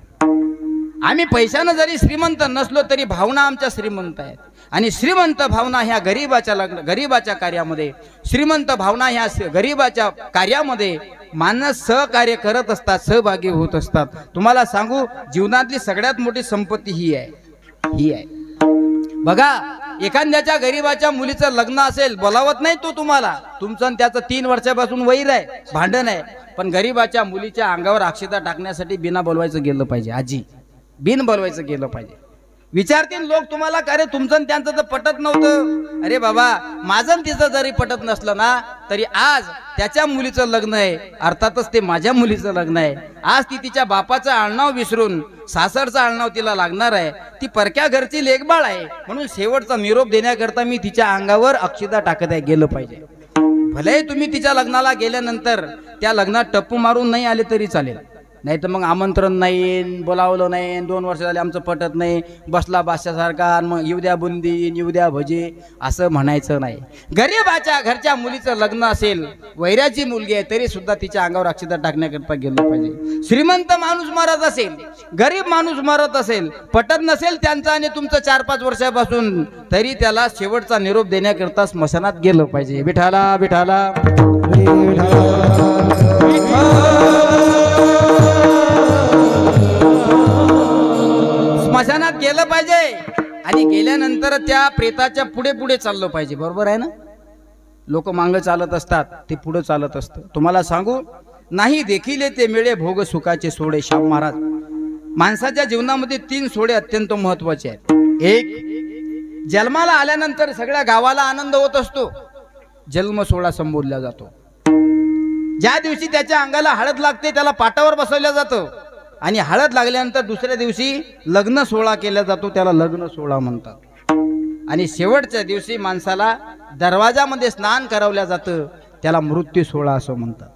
आम्ही पैशाने जरी श्रीमंत नसलो तरी भावना आमच्या श्रीमंत आहेत आणि श्रीमंत भावना ह्या गरीबाच्या कार्यामध्ये, श्रीमंत भावना ह्या गरीबाच्या कार्यामध्ये माणूस सहकार्य करत असतात, सहभागी होत असतात। तुम्हाला सांगू जीवनातली सगळ्यात मोठी संपत्ती ही आहे। बघा एखाद्याच्या गरीबाच्या मुलीचं लग्न असेल, बोलावत नाही तो तुम्हाला, तुमचं आणि त्याचं 3 वर्षापासून वैर आहे, भांडण आहे, पण गरीबाच्या मुलीच्या अंगावर अक्षता टाकण्यासाठी बिना बोलवायचं गेलं पाहिजे। आजी बिन बोलवायचं गेलं पाहिजे। विचारतील लोक तुम्हाला का रे तुमचं आणि त्यांचं तर पटत नव्हतं? अरे बाबा माझं आणि तिचं जरी पटत नसलं ना तरी आज त्याच्या मुलीचं लग्न आहे, अर्थातच ते माझ्या मुलीचं लग्न आहे। आज ती तिच्या बापाचं आडनाव विसरून सासरचं आडनाव तिला लागणार आहे। ती परक्या घरची लेकबाळ आहे, म्हणून शेवटचा निरोप देण्याकरता मी तिच्या अंगावर अक्षता टाकत आहे, गेलं पाहिजे। भले तुम्ही तिच्या लग्नाला गेल्यानंतर त्या लग्नात टप्पू मारून नाही आले तरी चालेल, नाही तर मग आमंत्रण नाही, बोलावलं नाही, 2 वर्ष झाले आमचं पटत नाही, बसला बादशासारखा, मग येऊ द्या बुंदी येऊ द्या भजी असं म्हणायचं नाही। गरीबाच्या घरच्या मुलीचं लग्न असेल, वैराची मुलगी आहे, तरी सुद्धा तिच्या अंगावर अक्षता टाकण्याकरता गेलं पाहिजे। श्रीमंत माणूस मरत असेल, गरीब माणूस मरत असेल, पटत नसेल त्यांचं आणि तुमचं 4-5 वर्षापासून, तरी त्याला शेवटचा निरोप देण्याकरता स्मशानात गेलं पाहिजे। विठाला विठाला स्मशानात गेलं पाहिजे आणि गेल्यानंतर त्या प्रेताच्या पुढे पुढे चाललं पाहिजे। बरोबर आहे ना? लोक मांग चालत असतात, ते पुढे चालत असतं। तुम्हाला सांगू नाही देखील ते मिळे भोग सुखाचे सोडे। श्याम महाराज माणसाच्या जीवनामध्ये 3 सोडे अत्यंत महत्वाचे आहेत। एक, जन्माला आल्यानंतर सगळ्या गावाला आनंद होत असतो, जन्म सोहळा संबोधला जातो। ज्या दिवशी त्याच्या अंगाला हळद लागते त्याला पाटावर बसवलं जातं आणि हळद लागल्यानंतर दुसऱ्या दिवशी लग्न सोहळा केला जातो, त्याला लग्न सोहळा म्हणतात। आणि शेवटच्या दिवशी माणसाला दरवाजामध्ये स्नान करवलं जातं, त्याला मृत्यू सोहळा असं म्हणतात।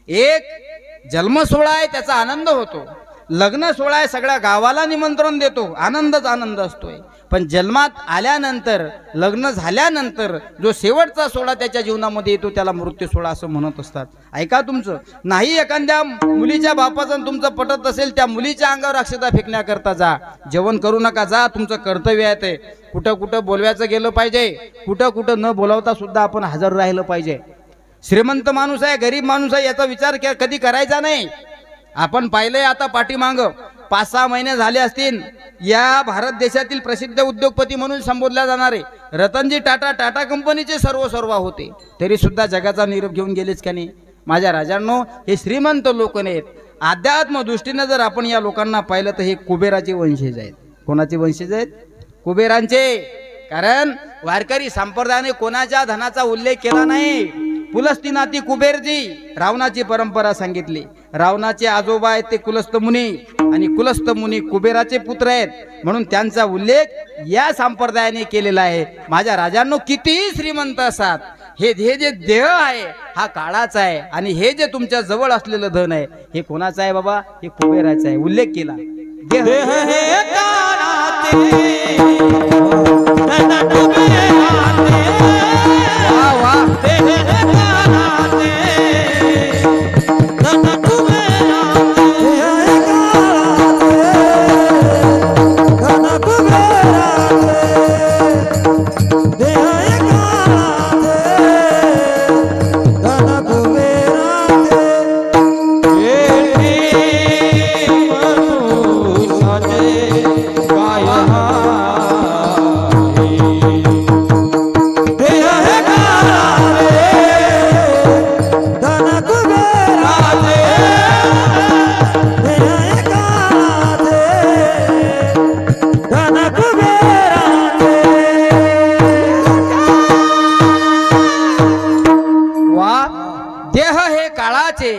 एक जन्म सोहळा आहे, त्याचा आनंद होतो। लग्न सोहळा आहे, सगळ्या गावाला निमंत्रण देतो, आनंदच आनंद असतोय। पण जन्मात आल्यानंतर, लग्न झाल्यानंतर जो शेवटचा सोहळा त्याच्या जीवनामध्ये येतो त्याला मृत्यू सोहळा असं म्हणत असतात। ऐका तुमचं नाही एखाद्या मुलीच्या बापाचं तुमचं पटत असेल, त्या मुलीच्या अंगावर अक्षता फेकण्याकरता जा, जेवण करू नका, जा, तुमचं कर्तव्य आहे ते। कुठं कुठं बोलवायचं गेलं पाहिजे, कुठं कुठं न बोलावता सुद्धा आपण हजर राहिलं पाहिजे। श्रीमंत माणूस आहे, गरीब माणूस आहे याचा विचार कधी करायचा नाही। आपण पाहिलंय आता पाठीमाग 5-6 महिने झाले असतील, या भारत देशातील प्रसिद्ध उद्योगपती म्हणून संबोधल्या जाणारे रतनजी टाटा कंपनीचे सर्व होते, तरी सुद्धा जगाचा निरोप घेऊन गेलेच का नाही? माझ्या राजांनो, हे श्रीमंत लोक नाहीत। अध्यात्म दृष्टीने जर आपण या लोकांना पाहिलं तर हे कुबेराचे वंशज आहेत। कोणाचे वंशज आहेत? कुबेरांचे। कारण वारकरी संप्रदायाने कोणाच्या धनाचा उल्लेख केला नाही। पुलस्तिनाती कुबेरजी रावणाची परंपरा सांगितली। रावणाचे आजोबा आहेत ते कुलस्थ मुनी आणि कुलस्थ मुनी कुबेराचे पुत्र आहेत, म्हणून त्यांचा उल्लेख या संप्रदायाने केलेला आहे. माझ्या राजांनो, कितीही श्रीमंत असतात, हे जे देह आहे हा काळाचा आहे, आणि हे जे तुमच्या जवळ असलेलं धन आहे हे कोणाचं आहे बाबा? हे कुबेराचं आहे. उल्लेख केला देह हे काळाचे, धन कुबेराचे. वा वा. देह हे काळाचे, धन कुबेराचे. देह हे काळाचे, धन कुबेराचे. देह हे काळाचे, धन कुबेराचे. वा. देह हे काळाचे,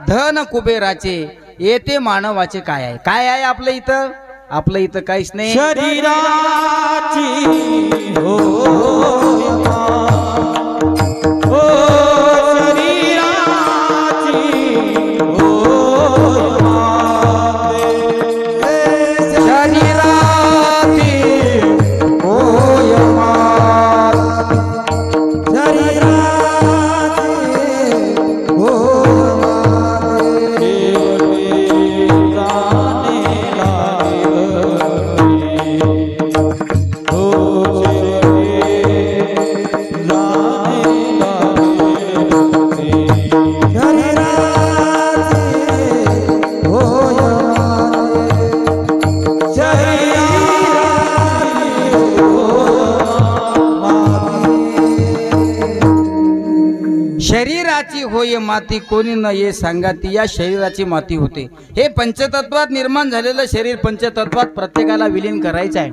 धन कुबेराचे, येते मानवाचे काय आहे? काय आहे आपलं इथं? आपलं इथं काहीच नाही. शरीराची हो शरीराची हो शरीराची होय मात. शरीराची हो शरीराची होय माती, कोणी न ये सांगा ती या शरीराची माती होते. हे पंचतत्वात निर्माण झालेलं शरीर पंचतत्वात प्रत्येकाला विलीन करायचं आहे,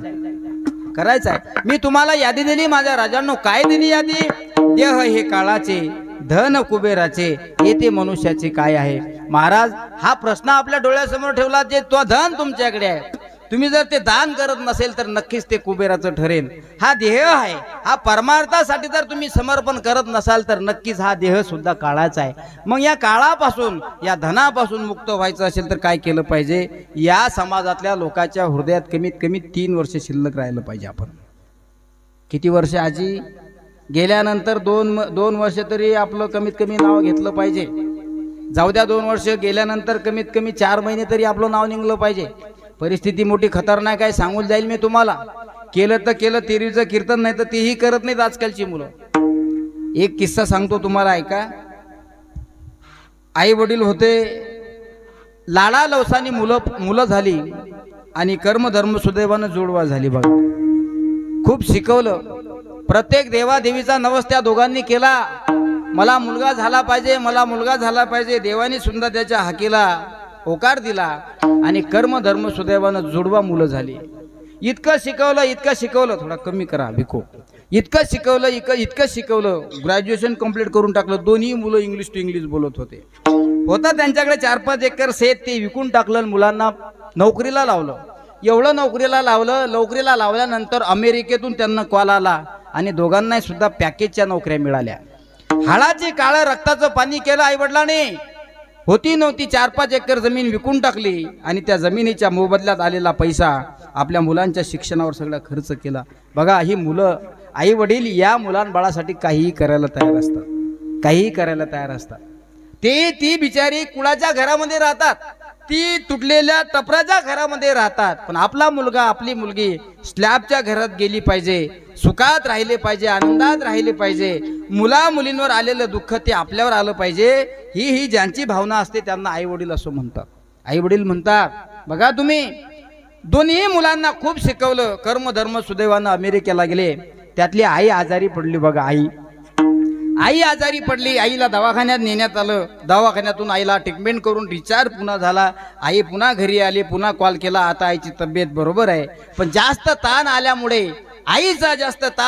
करायचं आहे. मी तुम्हाला यादी दिली माझ्या राजांनो. काय दिली यादी? देह हे काळाचे, धन कुबेराचे, येते मनुष्याचे काय आहे? महाराज, हा प्रश्न आपल्या डोळ्यासमोर ठेवला. जे तो धन तुमच्याकडे आहे, तुम्ही जर ते दान करत नसेल तर नक्कीच ते कुबेराचं ठरेल. हा देह आहे, हा परमार्थासाठी जर तुम्ही समर्पण करत नसाल तर नक्कीच हा देह सुद्धा काळाचा आहे. मग या काळापासून, या धनापासून मुक्त व्हायचं असेल तर काय केलं पाहिजे? या समाजातल्या लोकांच्या हृदयात कमीत कमी 3 वर्ष शिल्लक राहिलं पाहिजे. आपण किती वर्ष आजी? गेल्यानंतर दोन वर्ष तरी आपलं कमीत कमी नाव घेतलं पाहिजे. जाऊ द्या 2 वर्ष गेल्यानंतर कमीत कमी 4 महिने तरी आपलं नाव निघलं पाहिजे. परिस्थिती मोठी खतरनाक आहे, सांगून जाईल मी तुम्हाला. केलं तर केलं, तेरीचं कीर्तन, नाही तर तेही करत नाहीत आजकालची मुलं. एक किस्सा सांगतो तुम्हाला, ऐका. आई वडील होते, लाडा लवसानी मुलं झाली आणि कर्मधर्म सुदैवानं जोडवा झाली. बघा, खूप शिकवलं. प्रत्येक देवादेवीचा नवस त्या दोघांनी केला. मला मुलगा झाला पाहिजे, मला मुलगा झाला पाहिजे. देवानी सुद्धा त्याच्या हाकेला होकार दिला आणि कर्मधर्म सुदैवानं जुडवा मुलं झाली. इतकं शिकवलं, थोडा कमी करा भिको. इतकं शिकवलं, ग्रॅज्युएशन कंप्लीट करून टाकलं. दोन्ही मुलं इंग्लिश टू इंग्लिश बोलत होते. होता त्यांच्याकडे 4-5 एकर शेत, ते विकून टाकलं, मुलांना नोकरीला लावलं. एवढं नोकरीला लावल्यानंतर अमेरिकेतून त्यांना कॉल आला आणि दोघांना सुद्धा पॅकेजच्या नोकऱ्या मिळाल्या. हाडाचे काळं रक्ताचं पाणी केलं आईवडिलांनी. होती नव्हती 4-5 एकर जमीन विकून टाकली आणि त्या जमिनीच्या मोबदल्यात आलेला पैसा आपल्या मुलांच्या शिक्षणावर सगळा खर्च केला. बघा, ही मुलं, आई वडील या मुलांबाळासाठी काहीही करायला तयार असतात. ती बिचारी कुळाच्या घरामध्ये राहतात, ती तुटलेल्या टपराच्या घरामध्ये राहतात. पण आपला मुलगा, आपली मुलगी स्लॅबच्या घरात गेली पाहिजे, सुखात राहिले पाहिजे, आनंदात राहिले पाहिजे. मुला मुलींवर आलेलं दुःख ते आपल्यावर आलं पाहिजे. ही ज्यांची भावना असते त्यांना आई वडील असं म्हणतात. आई वडील म्हणतात, बघा तुम्ही दोन्ही मुलांना खूप शिकवलं, कर्मधर्म सुदैवानं अमेरिकेला गेले. त्यातली आई आजारी पडली. बघा, आई आजारी पडली. आईला दवाखान्यात नेण्यात आलं. दवाखान्यातून आईला ट्रीटमेंट करून डिस्चार्ज पुन्हा झाला. आई पुन्हा घरी आली, पुन्हा कॉल केला. आता आईची तब्येत बरोबर आहे, पण जास्त ताण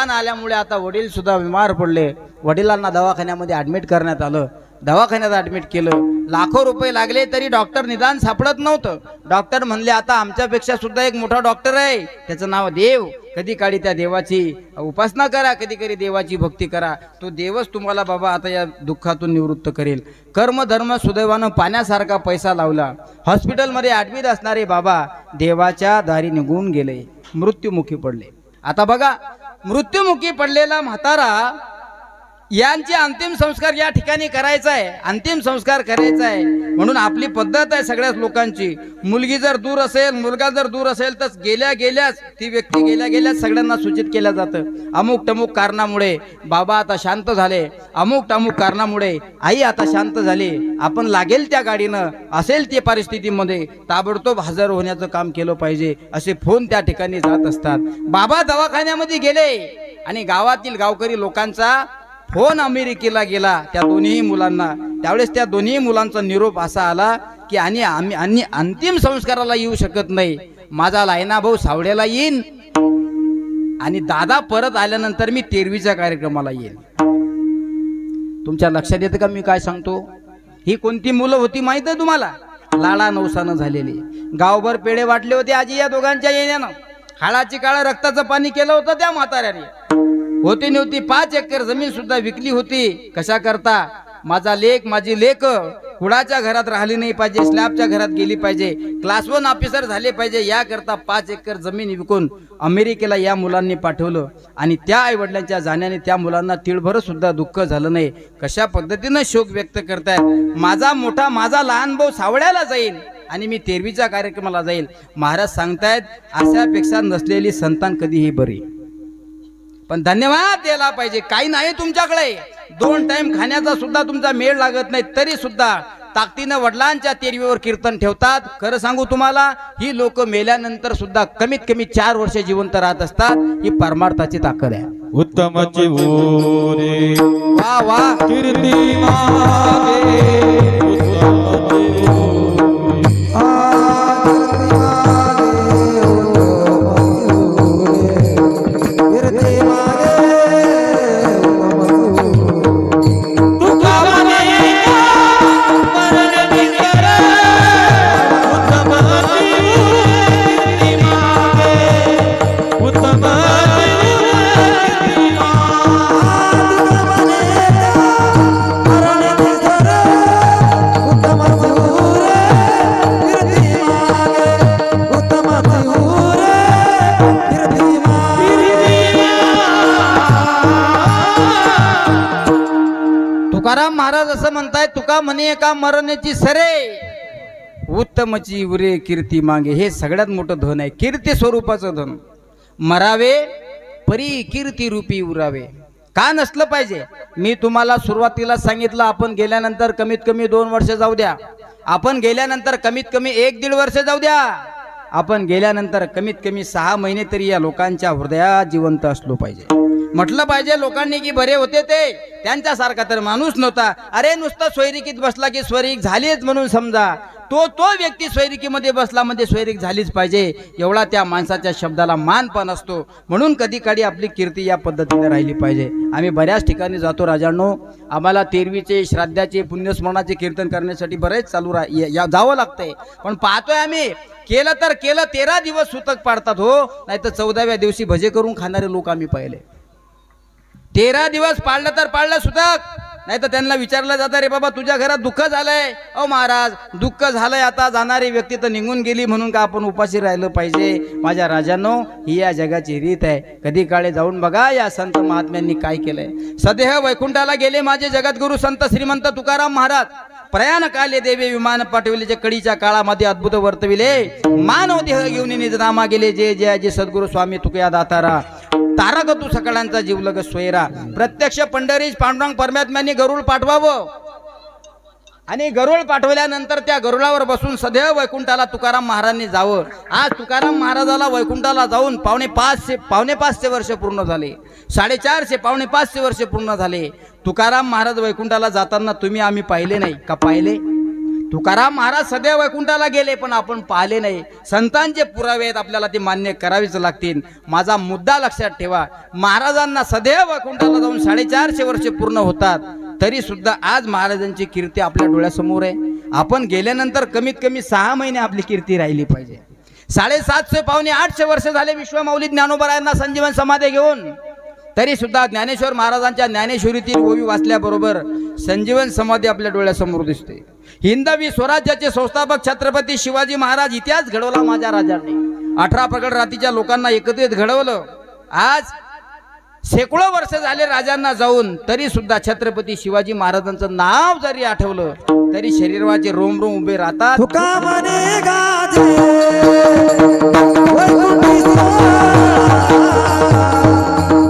आल्यामुळे आता वडील सुद्धा बिमार पडले. वडिलांना दवाखान्यामध्ये ऍडमिट करण्यात आलं. दवाखान्यात ॲडमिट केलं. लाखो रुपये लागले तरी डॉक्टर निदान सापडत नव्हतं. डॉक्टर म्हणले आता आमच्यापेक्षा सुद्धा एक मोठा डॉक्टर आहे, त्याचं नाव देव. कधी काळी त्या देवाची उपासना करा, कधी कधी देवाची भक्ती करा. तो देवच तुम्हाला बाबा आता या दुःखातून निवृत्त करेल. कर्म धर्म सुदैवानं पाण्यासारखा पैसा लावला. हॉस्पिटलमध्ये ॲडमिट असणारे बाबा देवाच्या दारी निघून गेले, मृत्युमुखी पडले. आता बघा, मृत्युमुखी पडलेला म्हातारा यांचे अंतिम संस्कार या ठिकाणी करायचा आहे, अंतिम संस्कार करायचा आहे. म्हणून आपली पद्धत आहे सगळ्याच लोकांची. मुलगी जर दूर असेल, मुलगा जर दूर असेल तर गेल्याच ती व्यक्ती गेल्याच सगळ्यांना सूचित केलं जातं. अमुक टमुक कारणामुळे बाबा आता शांत झाले, अमुक टमुक कारणामुळे आई आता शांत झाली, आपण लागेल त्या गाडीनं असेल त्या परिस्थितीमध्ये ताबडतोब हजर होण्याचं काम केलं पाहिजे, असे फोन त्या ठिकाणी जात असतात. बाबा दवाखान्यामध्ये गेले आणि गावातील गावकरी लोकांचा फोन अमेरिकेला गेला त्या दोन्ही मुलांना. त्यावेळेस त्या दोन्ही मुलांचा निरोप असा आला की आम्ही अंतिम संस्काराला येऊ शकत नाही. माझा लायना भाऊ सावड्याला येईन आणि दादा परत आल्यानंतर मी 13वीच्या कार्यक्रमाला येईन. तुमच्या लक्षात येतं का मी काय सांगतो? ही कोणती मुलं होती माहित आहे तुम्हाला? लाडा नवसानं झालेली. गावभर पेढे वाटले होते आजी या दोघांच्या येण्यानं. हाडाची काळं रक्ताचं पाणी केलं होतं त्या म्हाताऱ्याने. होती नव्हती 5 एकर जमीन सुद्धा विकली होती. कशा करता? माझा लेक माझी लेक कुणाच्या घरात राहिली नाही पाहिजे, स्लॅबच्या घरात गेली पाहिजे, क्लास 1 ऑफिसर झाले पाहिजे, याकरता 5 एकर जमीन विकून अमेरिकेला या मुलांनी पाठवलं. आणि त्या आईवडिलांच्या जाण्याने त्या मुलांना तिळभर सुद्धा दुःख झालं नाही. कशा पद्धतीनं शोक व्यक्त करतायत. माझा लहान भाऊ सावड्याला जाईल आणि मी 13वीच्या कार्यक्रमाला जाईल. महाराज सांगतायत अशापेक्षा नसलेली संतान कधीही बरी. पण धन्यवाद द्यायला पाहिजे. काही नाही तुमच्याकडे, 2 टाइम खाण्याचा सुद्धा तुमचा मेळ लागत नाही, तरी सुद्धा ताकदीनं वडिलांच्या 13वीवर कीर्तन ठेवतात. खरं सांगू तुम्हाला, ही लोक मेल्यानंतर सुद्धा कमीत कमी 4 वर्ष जिवंत राहत असतात. ही परमार्थाची ताकद आहे. उत्तमची ऊरे वा वा, कीर्ती मागे उत्तमची तुकाराम महाराज असं म्हणताय, तुका म्हणे एका मरण्याची सरे उत्तमची उरे कीर्ती मागे. हे सगळ्यात मोठं धन आहे, कीर्ती स्वरूपाचं धन. मरावे परी कीर्ती रूपी उरावे. का नसलं पाहिजे? मी तुम्हाला सुरुवातीला सांगितलं, आपण गेल्यानंतर कमीत कमी 2 वर्ष जाऊ द्या, आपण गेल्यानंतर कमीत कमी 1-1.5 वर्ष जाऊ द्या, आपण गेल्यानंतर कमीत कमी 6 महिने तरी या लोकांच्या हृदयात जिवंत असलो पाहिजे. म्हटलं पाहिजे लोकांनी की बरे होते ते, त्यांच्यासारखा तर माणूस नव्हता. अरे नुसतं सोयरिकीत बसला की स्वैरिक झालीच म्हणून समजा. तो व्यक्ती स्वैरिकीमध्ये बसला म्हणजे स्वैरिक झालीच पाहिजे, एवढा त्या माणसाच्या शब्दाला मान पण असतो. म्हणून कधी काळी आपली कीर्ती या पद्धतीने राहिली पाहिजे. आम्ही बऱ्याच ठिकाणी जातो राजांनो, आम्हाला 13वीचे श्राद्धाचे पुण्यस्मरणाचे कीर्तन करण्यासाठी बरेच चालू जावं लागतंय. पण पाहतोय आम्ही, केलं तर केलं 13 दिवस सुतक पाडतात हो, नाही तर 14व्या दिवशी भजे करून खाणारे लोक आम्ही पाहिले. 13 दिवस पाळलं तर पाळलं सुतक, नाही तर त्यांना विचारलं जातं, रे बाबा तुझ्या घरात दुःख झालंय? अहो महाराज दुःख झालंय, आता जाणारी व्यक्ती तर निघून गेली म्हणून का आपण उपाशी राहिलं पाहिजे? माझ्या राजांनो, ही या जगाची रीत आहे. कधी काळे जाऊन बघा या संत महात्म्यांनी काय केलंय. सदेह वैकुंठाला गेले माझे जगद्गुरु संत श्रीमंत तुकाराम महाराज. प्रयाण काले देवे विमान पाठविले, कडीच्या काळामध्ये अद्भुत वर्तविले. मानव देह घेऊन निजनामा गेले, जे जय जे सद्गुरु स्वामी तुकया दातारा. तारक तू सकळांचा जीवलग सोयरा. प्रत्यक्ष पंढरीस पांडुरंग परमात्म्यांनी गरुळ पाठवावं आणि गरुळ पाठवल्यानंतर त्या गरुळावर बसून सदैव वैकुंठाला तुकाराम महाराजांनी जावं. आज तुकाराम महाराजाला वैकुंठाला जाऊन पावणे 500 वर्ष पूर्ण झाले, 450 पावणे 500 वर्ष पूर्ण झाले. तुकाराम महाराज वैकुंठाला जाताना तुम्ही आम्ही पाहिले नाही का? पाहिले. तुकाराम महाराज सदैव वैकुंठाला गेले पण आपण पाहिले नाही. संतांचे पुरावे आहेत, आपल्याला ते मान्य करावेच लागतील. माझा मुद्दा लक्षात ठेवा, महाराजांना सदैव वैकुंठाला जाऊन 450 वर्ष पूर्ण होतात, तरी सुद्धा आज महाराजांची कीर्ती आपल्या डोळ्यासमोर आहे. आपण गेल्यानंतर कमीत कमी 6 महिने आपली कीर्ती राहिली पाहिजे. 750 पावणे 800 वर्ष झाले विश्वमौली ज्ञानोबरायांना संजीवन समाधी घेऊन, तरी सुद्धा ज्ञानेश्वर महाराजांच्या ज्ञानेश्वरीतील ओवी वाचल्याबरोबर संजीवन समाधी आपल्या डोळ्यासमोर दिसते. हिंदवी स्वराज्याचे संस्थापक छत्रपती शिवाजी महाराज इतिहास घडवला माझ्या राजांनी. 18 प्रगट रातीच्या लोकांना एकत्रित घडवलं. आज शेकडो वर्ष झाले राजांना जाऊन, तरी सुद्धा छत्रपती शिवाजी महाराजांचं नाव जरी आठवलं तरी शरीराचे रोम रोम उभे राहतात. तुका म्हणे गाजे वैकुंठी सोहळा,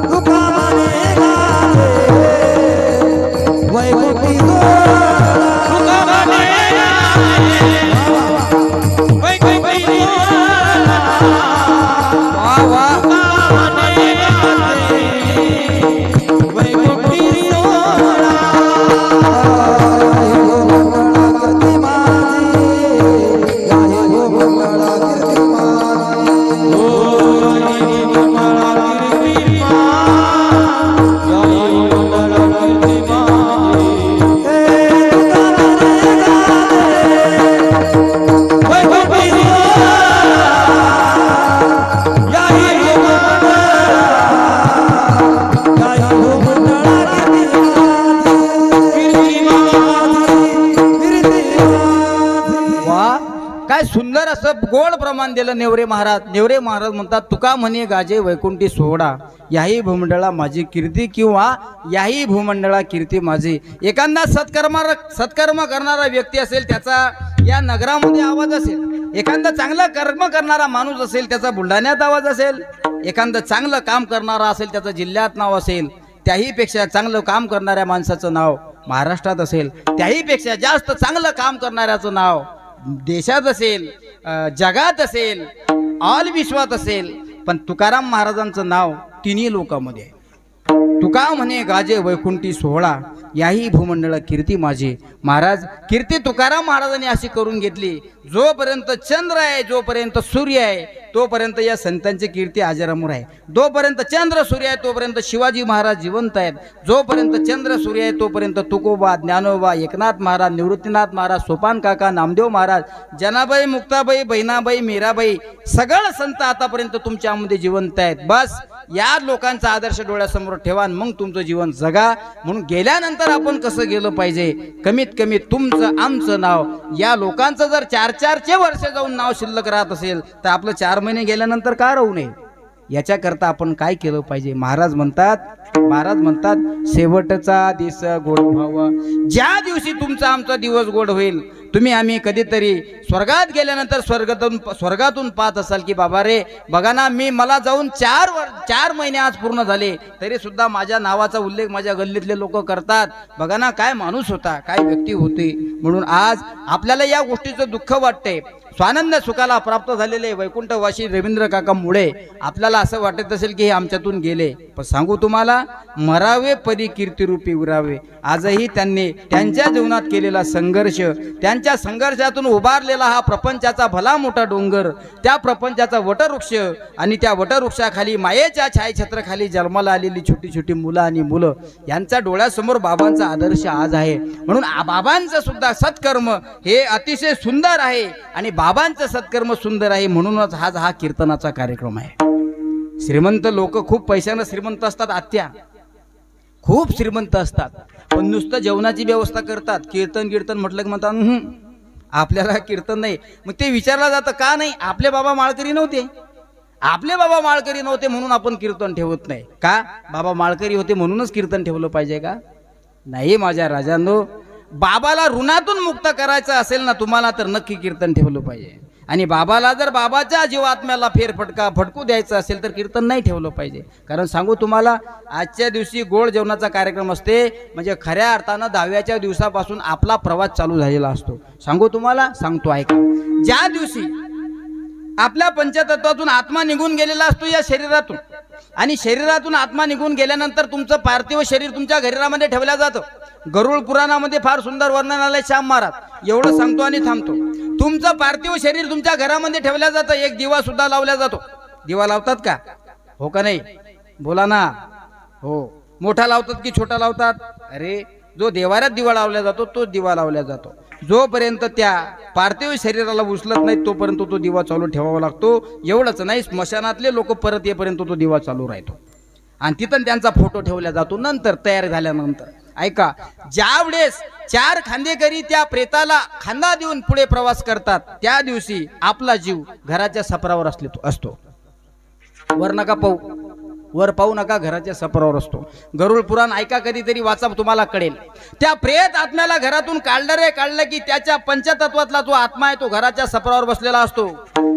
तुका म्हणे गाजे वैकुंठी सोहळा, तुका म्हणे वैकुंठी सोहळा, वा वा, वैकुंठी सोहळा. कीर्ती माझी, गाहे हो मंगळा कीर्ती माझी. ओ याही मंगळा कीर्ती माझी, याही मंगळा कीर्ती माझी. तुका म्हणे गाजे वैकुंठी सोहळा, याही मंगळा गाहे हो मंगळा कीर्ती माझी, कीर्ती माझी. वा, काय सुंदर असं गोड प्रमाण दिलं नेवरे महाराज. नेवरे महाराज म्हणतात, तुका म्हणे गाजे वैकुंठी सोहळा, याही भूमंडळा माझी कीर्ती, किंवा याही भूमंडळा कीर्ती माझी. एखादा सत्कर्म करणारा व्यक्ती असेल त्याचा या नगरामध्ये आवाज असेल, एखादा चांगला कर्म करणारा माणूस असेल त्याचा बुलढाण्यात आवाज असेल, एखादं चांगलं काम करणारा असेल त्याचं जिल्ह्यात नाव असेल, त्याहीपेक्षा चांगलं काम करणाऱ्या माणसाचं नाव महाराष्ट्रात असेल, त्याहीपेक्षा जास्त चांगलं काम करणाऱ्याचं नाव देशात असेल, जगात असेल, ऑल विश्वात असेल. पण तुकाराम महाराजांचं नाव तिन्ही लोकांमध्ये आहे. तुका म्हणे गाजे वैकुंठी सोहळा, याही भूमंडळ कीर्ती माझी. महाराज कीर्ती तुकाराम महाराजांनी अशी करून घेतली, जोपर्यंत चंद्र आहे, जोपर्यंत सूर्य आहे, तोपर्यंत या संतांची कीर्ती अजरामर आहे. जोपर्यंत चंद्र सूर्य आहे तोपर्यंत शिवाजी महाराज जिवंत आहेत. जोपर्यंत चंद्र सूर्य आहे तोपर्यंत तुकोबा, ज्ञानोबा, एकनाथ महाराज, निवृत्तीनाथ महाराज, सोपान काका, नामदेव महाराज, जनाबाई, मुक्ताबाई, बहिणाबाई, मीराबाई, सगळं संत आतापर्यंत तुमच्यामध्ये जिवंत आहेत. बस या लोकांचा आदर्श डोळ्यासमोर ठेवा, मग तुमचं जीवन जगा. म्हणून गेल्यानंतर आपण कसं गेलं पाहिजे, कमीत कमी तुमचं आमचं नाव, या लोकांचं जर 4-4 वर्ष जाऊन नाव शिल्लक राहत असेल तर आपलं 4 महिने गेल्यानंतर का राहू नये. याच्याकरता आपण काय केलं पाहिजे. महाराज म्हणतात शेवटचा दिवस गोड व्हावा. ज्या दिवशी तुमचा आमचा दिवस गोड होईल, तुम्ही आम्ही कधीतरी स्वर्गात गेल्यानंतर स्वर्गातून पाहत असाल की बाबा रे बघा ना, मला जाऊन 4 महिने आज पूर्ण झाले, तरी सुद्धा माझ्या नावाचा उल्लेख माझ्या गल्लीतले लोक करतात. बघा ना, काय माणूस होता, काय व्यक्ती होती. म्हणून आज आपल्याला या गोष्टीचं दुःख वाटते. स्वानंद सुखाला प्राप्त झालेले वैकुंठवासी रवींद्र काका मुळे आपल्याला असं वाटत असेल की हे आमच्यातून गेले, पण सांगू तुम्हाला, मरावे परी कीर्तिरूपी उरावे. आजही त्यांनी त्यांच्या जीवनात केलेला संघर्ष, त्यांच्या संघर्षातून उभारलेला हा प्रपंचाचा भला मोठा डोंगर, त्या प्रपंचाचा वटवृक्ष, आणि त्या वटवृक्षाखाली मायेच्या छायाछत्राखाली जन्माला आलेली छोटी छोटी मुलं आणि मुलं, यांच्या डोळ्यासमोर बाबांचा आदर्श आज आहे. म्हणून बाबांचं सुद्धा सत्कर्म हे अतिशय सुंदर आहे आणि बाबांचं सत्कर्म सुंदर आहे. म्हणूनच आज हा कीर्तनाचा कार्यक्रम आहे. श्रीमंत लोक खूप पैशानं श्रीमंत असतात, आत्या खूप श्रीमंत असतात, पण नुसतं जेवणाची व्यवस्था करतात. कीर्तन म्हटलं की म्हणतात आपल्याला कीर्तन नाही. मग ते विचारलं जातं का नाही. आपले बाबा माळकरी नव्हते, म्हणून आपण कीर्तन ठेवत नाही का. बाबा माळकरी होते म्हणूनच कीर्तन ठेवलं पाहिजे का. नाही माझ्या राजांनो, बाबाला ऋणातून मुक्त करायचं असेल ना तुम्हाला, तर नक्की कीर्तन ठेवलं पाहिजे. आणि बाबाला जर बाबाच्या जीवात्म्याला फटकू द्यायचं असेल तर कीर्तन नाही ठेवलं पाहिजे. कारण सांगू तुम्हाला, आजच्या दिवशी गोड जेवणाचा कार्यक्रम असते, म्हणजे खऱ्या अर्थानं 10व्याच्या दिवसापासून आपला प्रवास चालू झालेला असतो. सांगू तुम्हाला, सांगतो ऐका. ज्या दिवशी आपल्या पंचतत्वातून आत्मा निघून गेलेला असतो या शरीरातून, आणि शरीरातून आत्मा निघून गेल्यानंतर तुमचं पार्थिव शरीर तुमच्या घरामध्ये ठेवलं जातं. गरुड पुराणामध्ये फार सुंदर वर्णन आलंय श्याम महाराज. एवढं सांगतो आणि थांबतो. तुमचं पार्थिव शरीर तुमच्या घरामध्ये ठेवलं जातं. एक दिवा सुद्धा लावला जातो. दिवा लावतात का? हो का नाही? बोला ना. हो. मोठा लावतात की छोटा लावतात? अरे जो देवाऱ्यात दिवा लावला जातो तो दिवा लावला जातो. जोपर्यंत त्या पार्थिव शरीराला उचलत नाही तोपर्यंत तो दिवा चालू ठेवावा लागतो. एवढंच नाही, स्मशानातले लोक परत येईपर्यंत तो दिवा चालू राहतो. आणि तिथं त्यांचा फोटो ठेवला जातो. नंतर तयार झाल्यानंतर ऐका, ज्या वेळेस 4 खांदेकरी त्या प्रेताला खांदा देऊन पुढे प्रवास करतात त्या दिवशी आपला जीव घराच्या सपरावर असतो. वर नका पाहू, वर पाहू नका, घराच्या सपरावर असतो. गरुड पुराण ऐका, कधीतरी वाचा, तुम्हाला कळेल. त्या प्रेत आत्म्याला घरातून काढलं की त्याच्या पंचतत्वातला जो आत्मा आहे तो घराच्या सपरावर बसलेला असतो.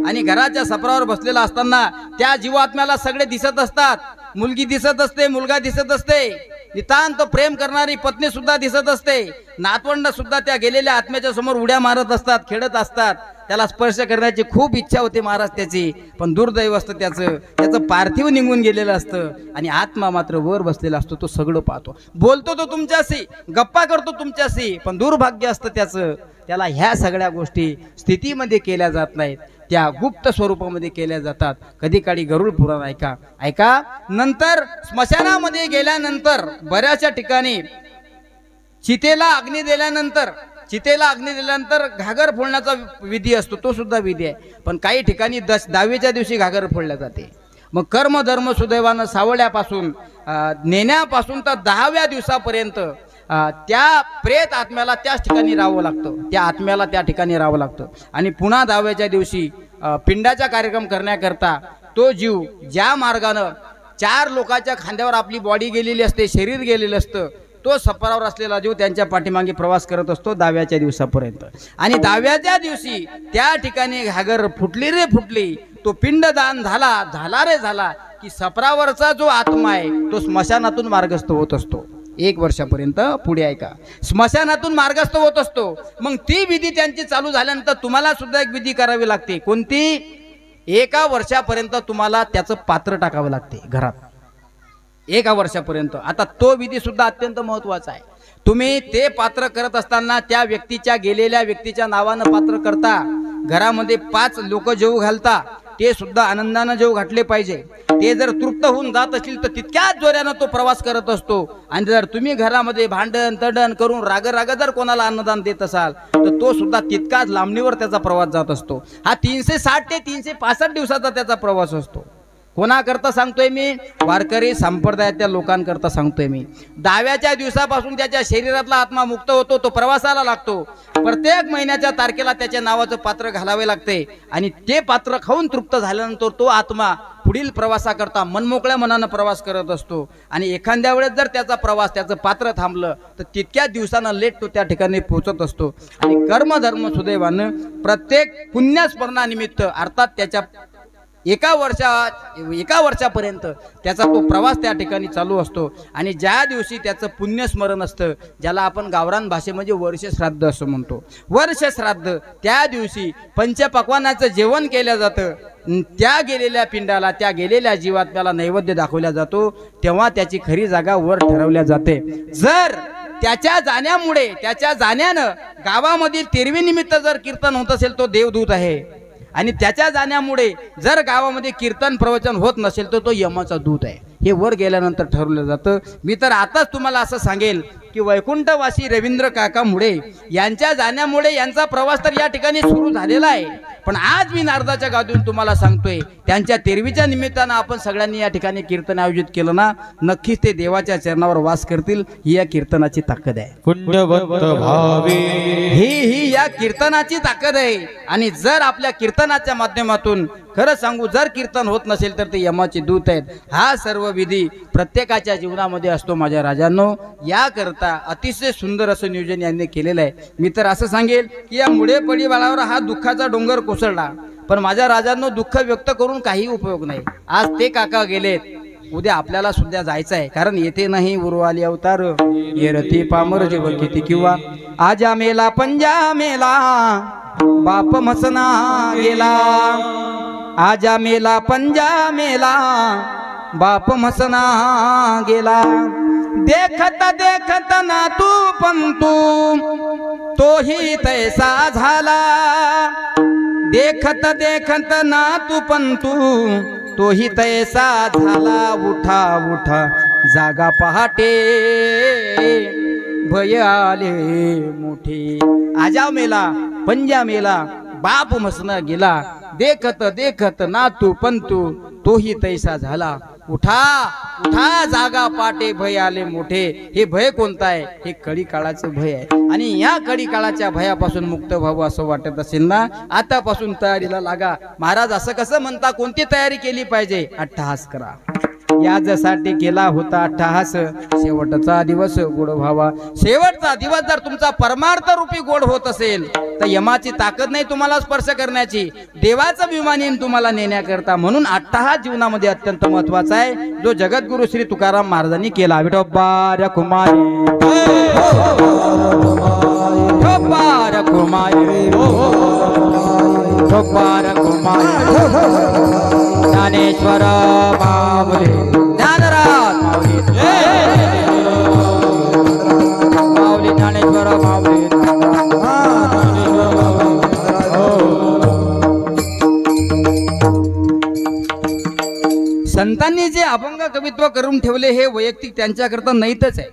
आणि घराच्या सपरावर बसलेला असताना त्या जीवात्म्याला सगळे दिसत असतात. मुलगी दिसत असते, मुलगा दिसत असते, नितांत प्रेम करणारी पत्नी सुद्धा दिसत असते. नातवंड सुद्धा त्या गेलेल्या आत्म्याच्या समोर उड्या मारत असतात, खेळत असतात. त्याला स्पर्श करण्याची खूप इच्छा होते महाराज त्याची, पण दुर्दैव असतं त्याचं पार्थिव निघून गेलेलं असतं. आणि आत्मा मात्र वर बसलेला असतो. तो सगळं पाहतो, बोलतो तो तुमच्याशी, गप्पा करतो तुमच्याशी, पण दुर्भाग्य असतं त्याला ह्या सगळ्या गोष्टी स्थितीमध्ये केल्या जात नाहीत, त्या गुप्त स्वरूपामध्ये केल्या जातात. कधी काळी गरुड पुराण ऐका. नंतर स्मशानामध्ये गेल्यानंतर बऱ्याचशा ठिकाणी चितेला अग्नी दिल्यानंतर घागर फोडण्याचा विधी असतो. तो सुद्धा विधी आहे. पण काही ठिकाणी 10व्या दिवशी घागर फोडल्या जाते. मग कर्म धर्म सुदैवानं सावळ्यापासून नेण्यापासून तर 10व्या दिवसापर्यंत त्या प्रेत आत्म्याला त्याच ठिकाणी राहावं लागतं. आणि पुन्हा 10व्या दिवशी पिंडाचा कार्यक्रम करण्याकरता तो जीव ज्या मार्गानं 4 लोकांच्या खांद्यावर आपली बॉडी गेलेली असते, शरीर गेलेलं असतं, तो सपरावर असलेला जीव त्यांच्या पाठीमागे प्रवास करत असतो 10व्या दिवसापर्यंत. आणि 10व्या दिवशी त्या ठिकाणी घागर फुटली, तो पिंडदान झाला की सपरावरचा जो आत्मा आहे तो स्मशानातून मार्गस्थ होत असतो. 1 वर्षापर्यंत. पुढे ऐका, स्मशानातून मार्गस्थ होत असतो. मग ती विधी त्यांची चालू झाल्यानंतर तुम्हाला सुद्धा एक विधी करावी लागते. कोणती? 1 वर्षापर्यंत तुम्हाला त्याचं पात्र टाकावं लागते घरात. 1 वर्षापर्यंत. आता तो विधी सुद्धा अत्यंत महत्वाचा आहे. तुम्ही ते पात्र करत असताना त्या गेलेल्या व्यक्तीच्या नावानं पात्र करता. घरामध्ये 5 लोक जेव घालता, ते सुद्धा आनंदानं जेव घातले पाहिजे. ते जर तृप्त होऊन जात असतील तर तितक्याच जोऱ्यानं तो प्रवास करत असतो. आणि जर तुम्ही घरामध्ये भांडण तडण करून राग जर कोणाला अन्नदान देत असाल तर तो सुद्धा तितकाच लांबणीवर त्याचा प्रवास जात असतो. हा 360 ते 365 दिवसाचा त्याचा प्रवास असतो. कोणाकरता सांगतोय मी? वारकरी संप्रदायाच्या लोकांकरता सांगतोय मी. 10व्या दिवसापासून त्याच्या शरीरातला आत्मा मुक्त होतो, तो प्रवासाला लागतो. प्रत्येक महिन्याच्या तारखेला त्याच्या नावाचं पात्र घालावे लागते. आणि ते पात्र खाऊन तृप्त झाल्यानंतर तो आत्मा पुढील प्रवासाकरता मनमोकळ्या मनानं प्रवास करत असतो. आणि एखाद्या वेळेस जर त्याचं पात्र थांबलं तर तितक्या दिवसानं लेट तो त्या ठिकाणी पोहोचत असतो. आणि कर्मधर्म सुदैवानं प्रत्येक पुण्यस्मरणानिमित्त अर्थात त्याच्या 1 वर्षापर्यंत त्याचा तो प्रवास त्या ठिकाणी चालू असतो. आणि ज्या दिवशी त्याचं पुण्यस्मरण असतं, ज्याला आपण गावरान भाषेमध्ये वर्षश्राद्ध असं म्हणतो, वर्षश्राद्ध, त्या दिवशी पंचपक्वान्नाचं जेवण केलं जातं. त्या गेलेल्या पिंडाला, त्या गेलेल्या जीवात्म्याला नैवेद्य दाखवला जातो. तेव्हा त्याची खरी जागा वर ठरवल्या जाते. जर त्याच्या जाण्यानं गावामधील तेरवी निमित्त जर कीर्तन होत असेल तो देवदूत आहे. आणि त्याच्या जाण्यामुळे जर गावामध्ये कीर्तन प्रवचन होत नसेल तर तो यमाचा दूत आहे. हे वर गेल्यानंतर ठरवलं जातं. मी तर आताच तुम्हाला असं सांगेल की वैकुंठवासी रवींद्र काका मुळे यांच्या जाण्यामुळे यांचा प्रवास तर या ठिकाणी सुरू झालेला आहे. पण आज मी नारदाच्या गावातून तुम्हाला सांगतोय, त्यांच्या तेरवीच्या निमित्तानं आपण सगळ्यांनी या ठिकाणी कीर्तन आयोजित केलं ना, नक्कीच ते देवाच्या चरणावर वास करतील. ही या कीर्तनाची ताकद आहे. पुण्यवंत भावे ही या कीर्तनाची ताकद आहे. आणि जर आपल्या कीर्तनाच्या माध्यमातून खरं सांगू, जर कीर्तन होत नसेल तर ते यमाचे दूत आहेत. हा सर्व विधी प्रत्येकाच्या जीवनामध्ये असतो माझ्या राजांनो. याकरता अतिशय सुंदर असं नियोजन यांनी केलेलं आहे. मी तर असं सांगेल की या मुळे परिवारावर हा दुःखाचा डोंगर कोसळला, पण माझ्या राजांनो दुःख व्यक्त करून काही उपयोग नाही. आज ते काका गेलेत, उद्या आपल्याला सुद्धा जायचं आहे. कारण येथे नाही उर्वाली अवतार, येरती पामर जीव किती किंवा आजा मेला पंजा मेला बाप मसना गेला. आजा मेला पंजा मेला बाप म्हसना गेला. देखत देखत नातू पंतू तोही तैसा झाला. देखत देखत नातू पंतू तोही तैसा झाला. उठा उठा जागा पहाटे भय आले मोठे. आजाव मेला, पंजा मेला, बाप म्हसना गेला. देखत देखत नातू पंतू तोही तैसा झाला. उठा उठा जागा पाटे भय आले मोठे. हे भय कोणतं आहे? हे कडी काळाचं भय आहे. आणि या कडी काळाच्या भयापासून मुक्त व्हावं असं वाटत असेल ना, आतापासून तयारीला लागा. महाराज असं कसं म्हणता? कोणती तयारी केली पाहिजे? अट्टहास करा. यासाठी केला होता अट्टहास, शेवटचा दिवस गोड व्हावा. शेवटचा दिवस जर तुमचा परमार्थ रूपी गोड होत असेल तर यमाची ताकद नाही तुम्हाला स्पर्श करण्याची, देवाचं विमान येईन तुम्हाला नेण्याकरता. म्हणून अट्टहास जीवनामध्ये अत्यंत महत्वाचा आहे, जो जगद्गुरु श्री तुकाराम महाराजांनी केला. विठोबार कुमारी, विठोबार कुमारी, विठोबार कुमारी, ज्ञानेश्वर माऊली, ज्ञानराज माऊली, माऊली ज्ञानेश्वर माऊली. संतांनी जे अभंग कवित्व करून ठेवले हे वैयक्तिक त्यांच्याकरता नाहीतच आहे,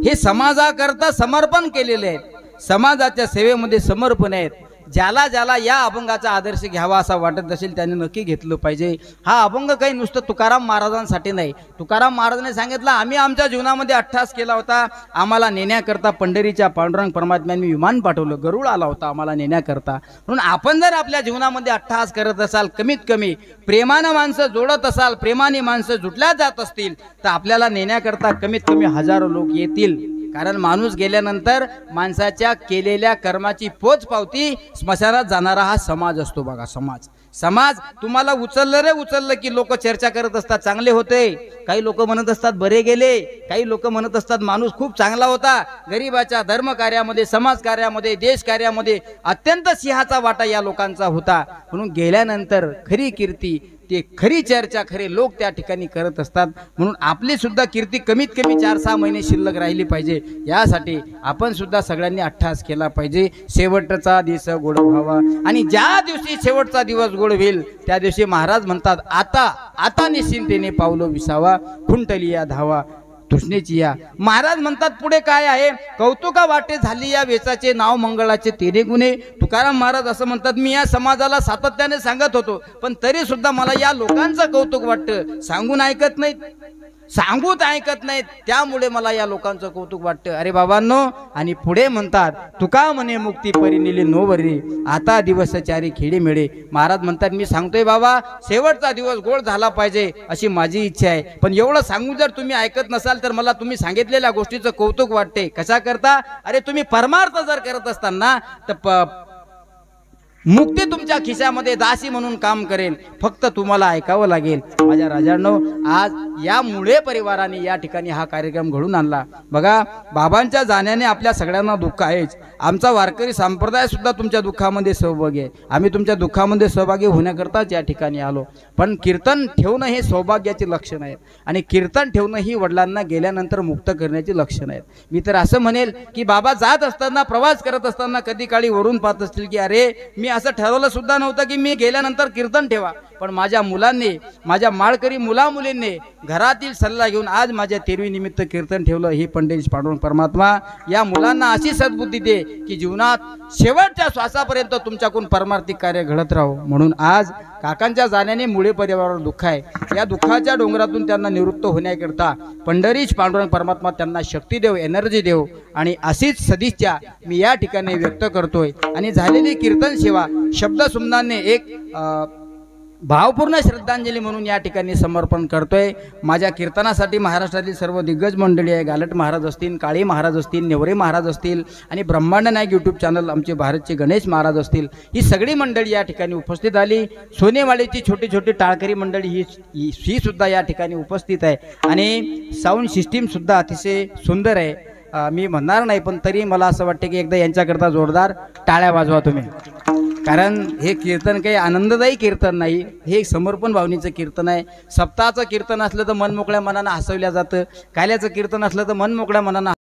हे समाजाकरता समर्पण केलेले आहेत. समाजाच्या सेवेमध्ये समर्पण आहेत. ज्याला ज्याला या अभंगाचा आदर्श घ्यावा असा वाटत असेल त्याने नक्की घेतलं पाहिजे. हा अभंग काही नुसतं तुकाराम महाराजांसाठी नाही. तुकाराम महाराजांनी सांगितलं, आम्ही आमच्या जीवनामध्ये अट्टहास केला होता. आम्हाला नेण्याकरता पंढरीच्या पांडुरंग परमात्म्यांनी विमान पाठवलं, गरुड आला होता आम्हाला नेण्याकरता. म्हणून आपण जर आपल्या जीवनामध्ये अट्टहास करत असाल, कमीत कमी प्रेमानं माणसं जोडत असाल, प्रेमाने माणसं जुटल्या जात असतील तर आपल्याला नेण्याकरता कमीत कमी हजारो लोक येतील. कारण माणूस गेल्यानंतर माणसाच्या केलेल्या कर्माची पोचपावती स्मशानात जाणारा हा समाज असतो. बघा, समाज तुम्हाला उचललं रे उचललं की लोक चर्चा करत असतात, चांगले होते. काही लोक म्हणत असतात बरे गेले, काही लोक म्हणत असतात माणूस खूप चांगला होता. गरिबाच्या धर्म कार्यामध्ये, समाज कार्यामध्ये, देश कार्यामध्ये अत्यंत सिंहाचा वाटा या लोकांचा होता. म्हणून गेल्यानंतर खरी कीर्ती, ते खरी चर्चा, खरे लोक त्या ठिकाणी करत असतात. म्हणून आपली सुद्धा कीर्ती कमीत कमी 4-6 महिने शिल्लक राहिली पाहिजे. यासाठी आपण सुद्धा सगळ्यांनी अट्टहास केला पाहिजे. शेवटचा दिवस गोड व्हावा. आणि ज्या दिवशी शेवटचा दिवस गोड होईल त्या दिवशी महाराज म्हणतात, आता निश्चिंतेने पावलो विसावा, खुंटली या धावा तृष्णेची या. महाराज म्हणतात पुढे काय आहे? कौतुका वाटे झाली या वेचाचे, नाव मंगळाचे तेरे गुन्हे. तुकाराम महाराज असं म्हणतात, मी या समाजाला सातत्याने सांगत होतो पण तरी सुद्धा मला या लोकांचं कौतुक वाटतं. सांगून ऐकत नाहीत, सांगूत ऐकत नाहीत, त्यामुळे मला या लोकांचं कौतुक वाटतं. अरे बाबांनो. आणि पुढे म्हणतात, तुका म्हणे मुक्ती परिनिली नोवरी, आता दिवस चारी खेडे मेळे. महाराज म्हणतात, मी सांगतोय बाबा, शेवटचा दिवस गोड झाला पाहिजे अशी माझी इच्छा आहे. पण एवढं सांगून जर तुम्ही ऐकत नसाल तर मला तुम्ही सांगितलेल्या गोष्टीचं कौतुक वाटते. कशा करता? अरे तुम्ही परमार्थ जर करत असताना तर मुक्ती तुमच्या खिशामध्ये दासी म्हणून काम करेल, फक्त तुम्हाला ऐकावं लागेल. माझ्या राजांनो, आज या मुळे परिवाराने या ठिकाणी हा कार्यक्रम घडून आणला. बघा, बाबांच्या जाण्याने आपल्या सगळ्यांना दुःख आहेच. आमचा वारकरी संप्रदाय सुद्धा तुमच्या दुःखामध्ये सहभागी आहे. आम्ही तुमच्या दुःखामध्ये सहभागी होण्याकरताच या ठिकाणी आलो. पण कीर्तन ठेवणं हे सौभाग्याचे लक्षण आहे आणि कीर्तन ठेवणं ही वडिलांना गेल्यानंतर मुक्त करण्याची लक्षण आहेत. मी तर असं म्हणेल की बाबा जात असताना, प्रवास करत असताना कधी काळी वरून पाहत असतील की अरे, मी असं ठरवलं सुद्धा नव्हतं की मी गेल्यानंतर कीर्तन ठेवा, पण माझ्या मुलांनी, माझ्या माळकरी मुलामुलींनी घरातील सल्ला घेऊन आज माझ्या तेरवी निमित्त कीर्तन ठेवलं. ही पंडित पांडुरंग परमात्मा या मुलांना अशी सद्बुद्धी दे की जीवनात शेवटच्या श्वासापर्यंत तुमच्याकडून परमार्थिक कार्य घडत राहो. म्हणून आज काकांच्या जाण्याने मुळे परिवारावर दुःख आहे. या दुःखाच्या डोंगरातून त्यांना निवृत्त होण्याकरता पंढरीश पांडुरंग परमात्मा त्यांना शक्ती देव, एनर्जी देव. आणि अशीच सदिच्छा मी या ठिकाणी व्यक्त करतोय. आणि झालेली कीर्तन सेवा शब्द सुमनाने एक भावपूर्ण श्रद्धांजली म्हणून या ठिकाणी समर्पण करतोय. माझ्या कीर्तनासाठी महाराष्ट्रातील सर्व दिग्गज मंडळी आहे. गालट महाराज असतील, काळे महाराज असतील, नेवरे महाराज असतील आणि ब्रह्मांड नायक यूट्यूब चॅनल आमचे भारतचे गणेश महाराज असतील, ही सगळी मंडळी या ठिकाणी उपस्थित आली. सोनेवाडीची छोटी छोटी टाळकरी मंडळी ही सुद्धा या ठिकाणी उपस्थित आहे. आणि साऊंड सिस्टीम सुद्धा अतिशय सुंदर आहे. मी म्हणणार नाही पण तरी मला असं वाटतं की एकदा यांच्याकरता जोरदार टाळ्या वाजवा तुम्ही. कारण हे कीर्तन काही आनंददायी कीर्तन नाही, हे समर्पण भावनेचं कीर्तन आहे. सप्ताहाचं कीर्तन असलं तर मन मोकळ्या मनानं हसवल्या जातं, काल्याचं कीर्तन असलं तर मन मोकळ्या मनानं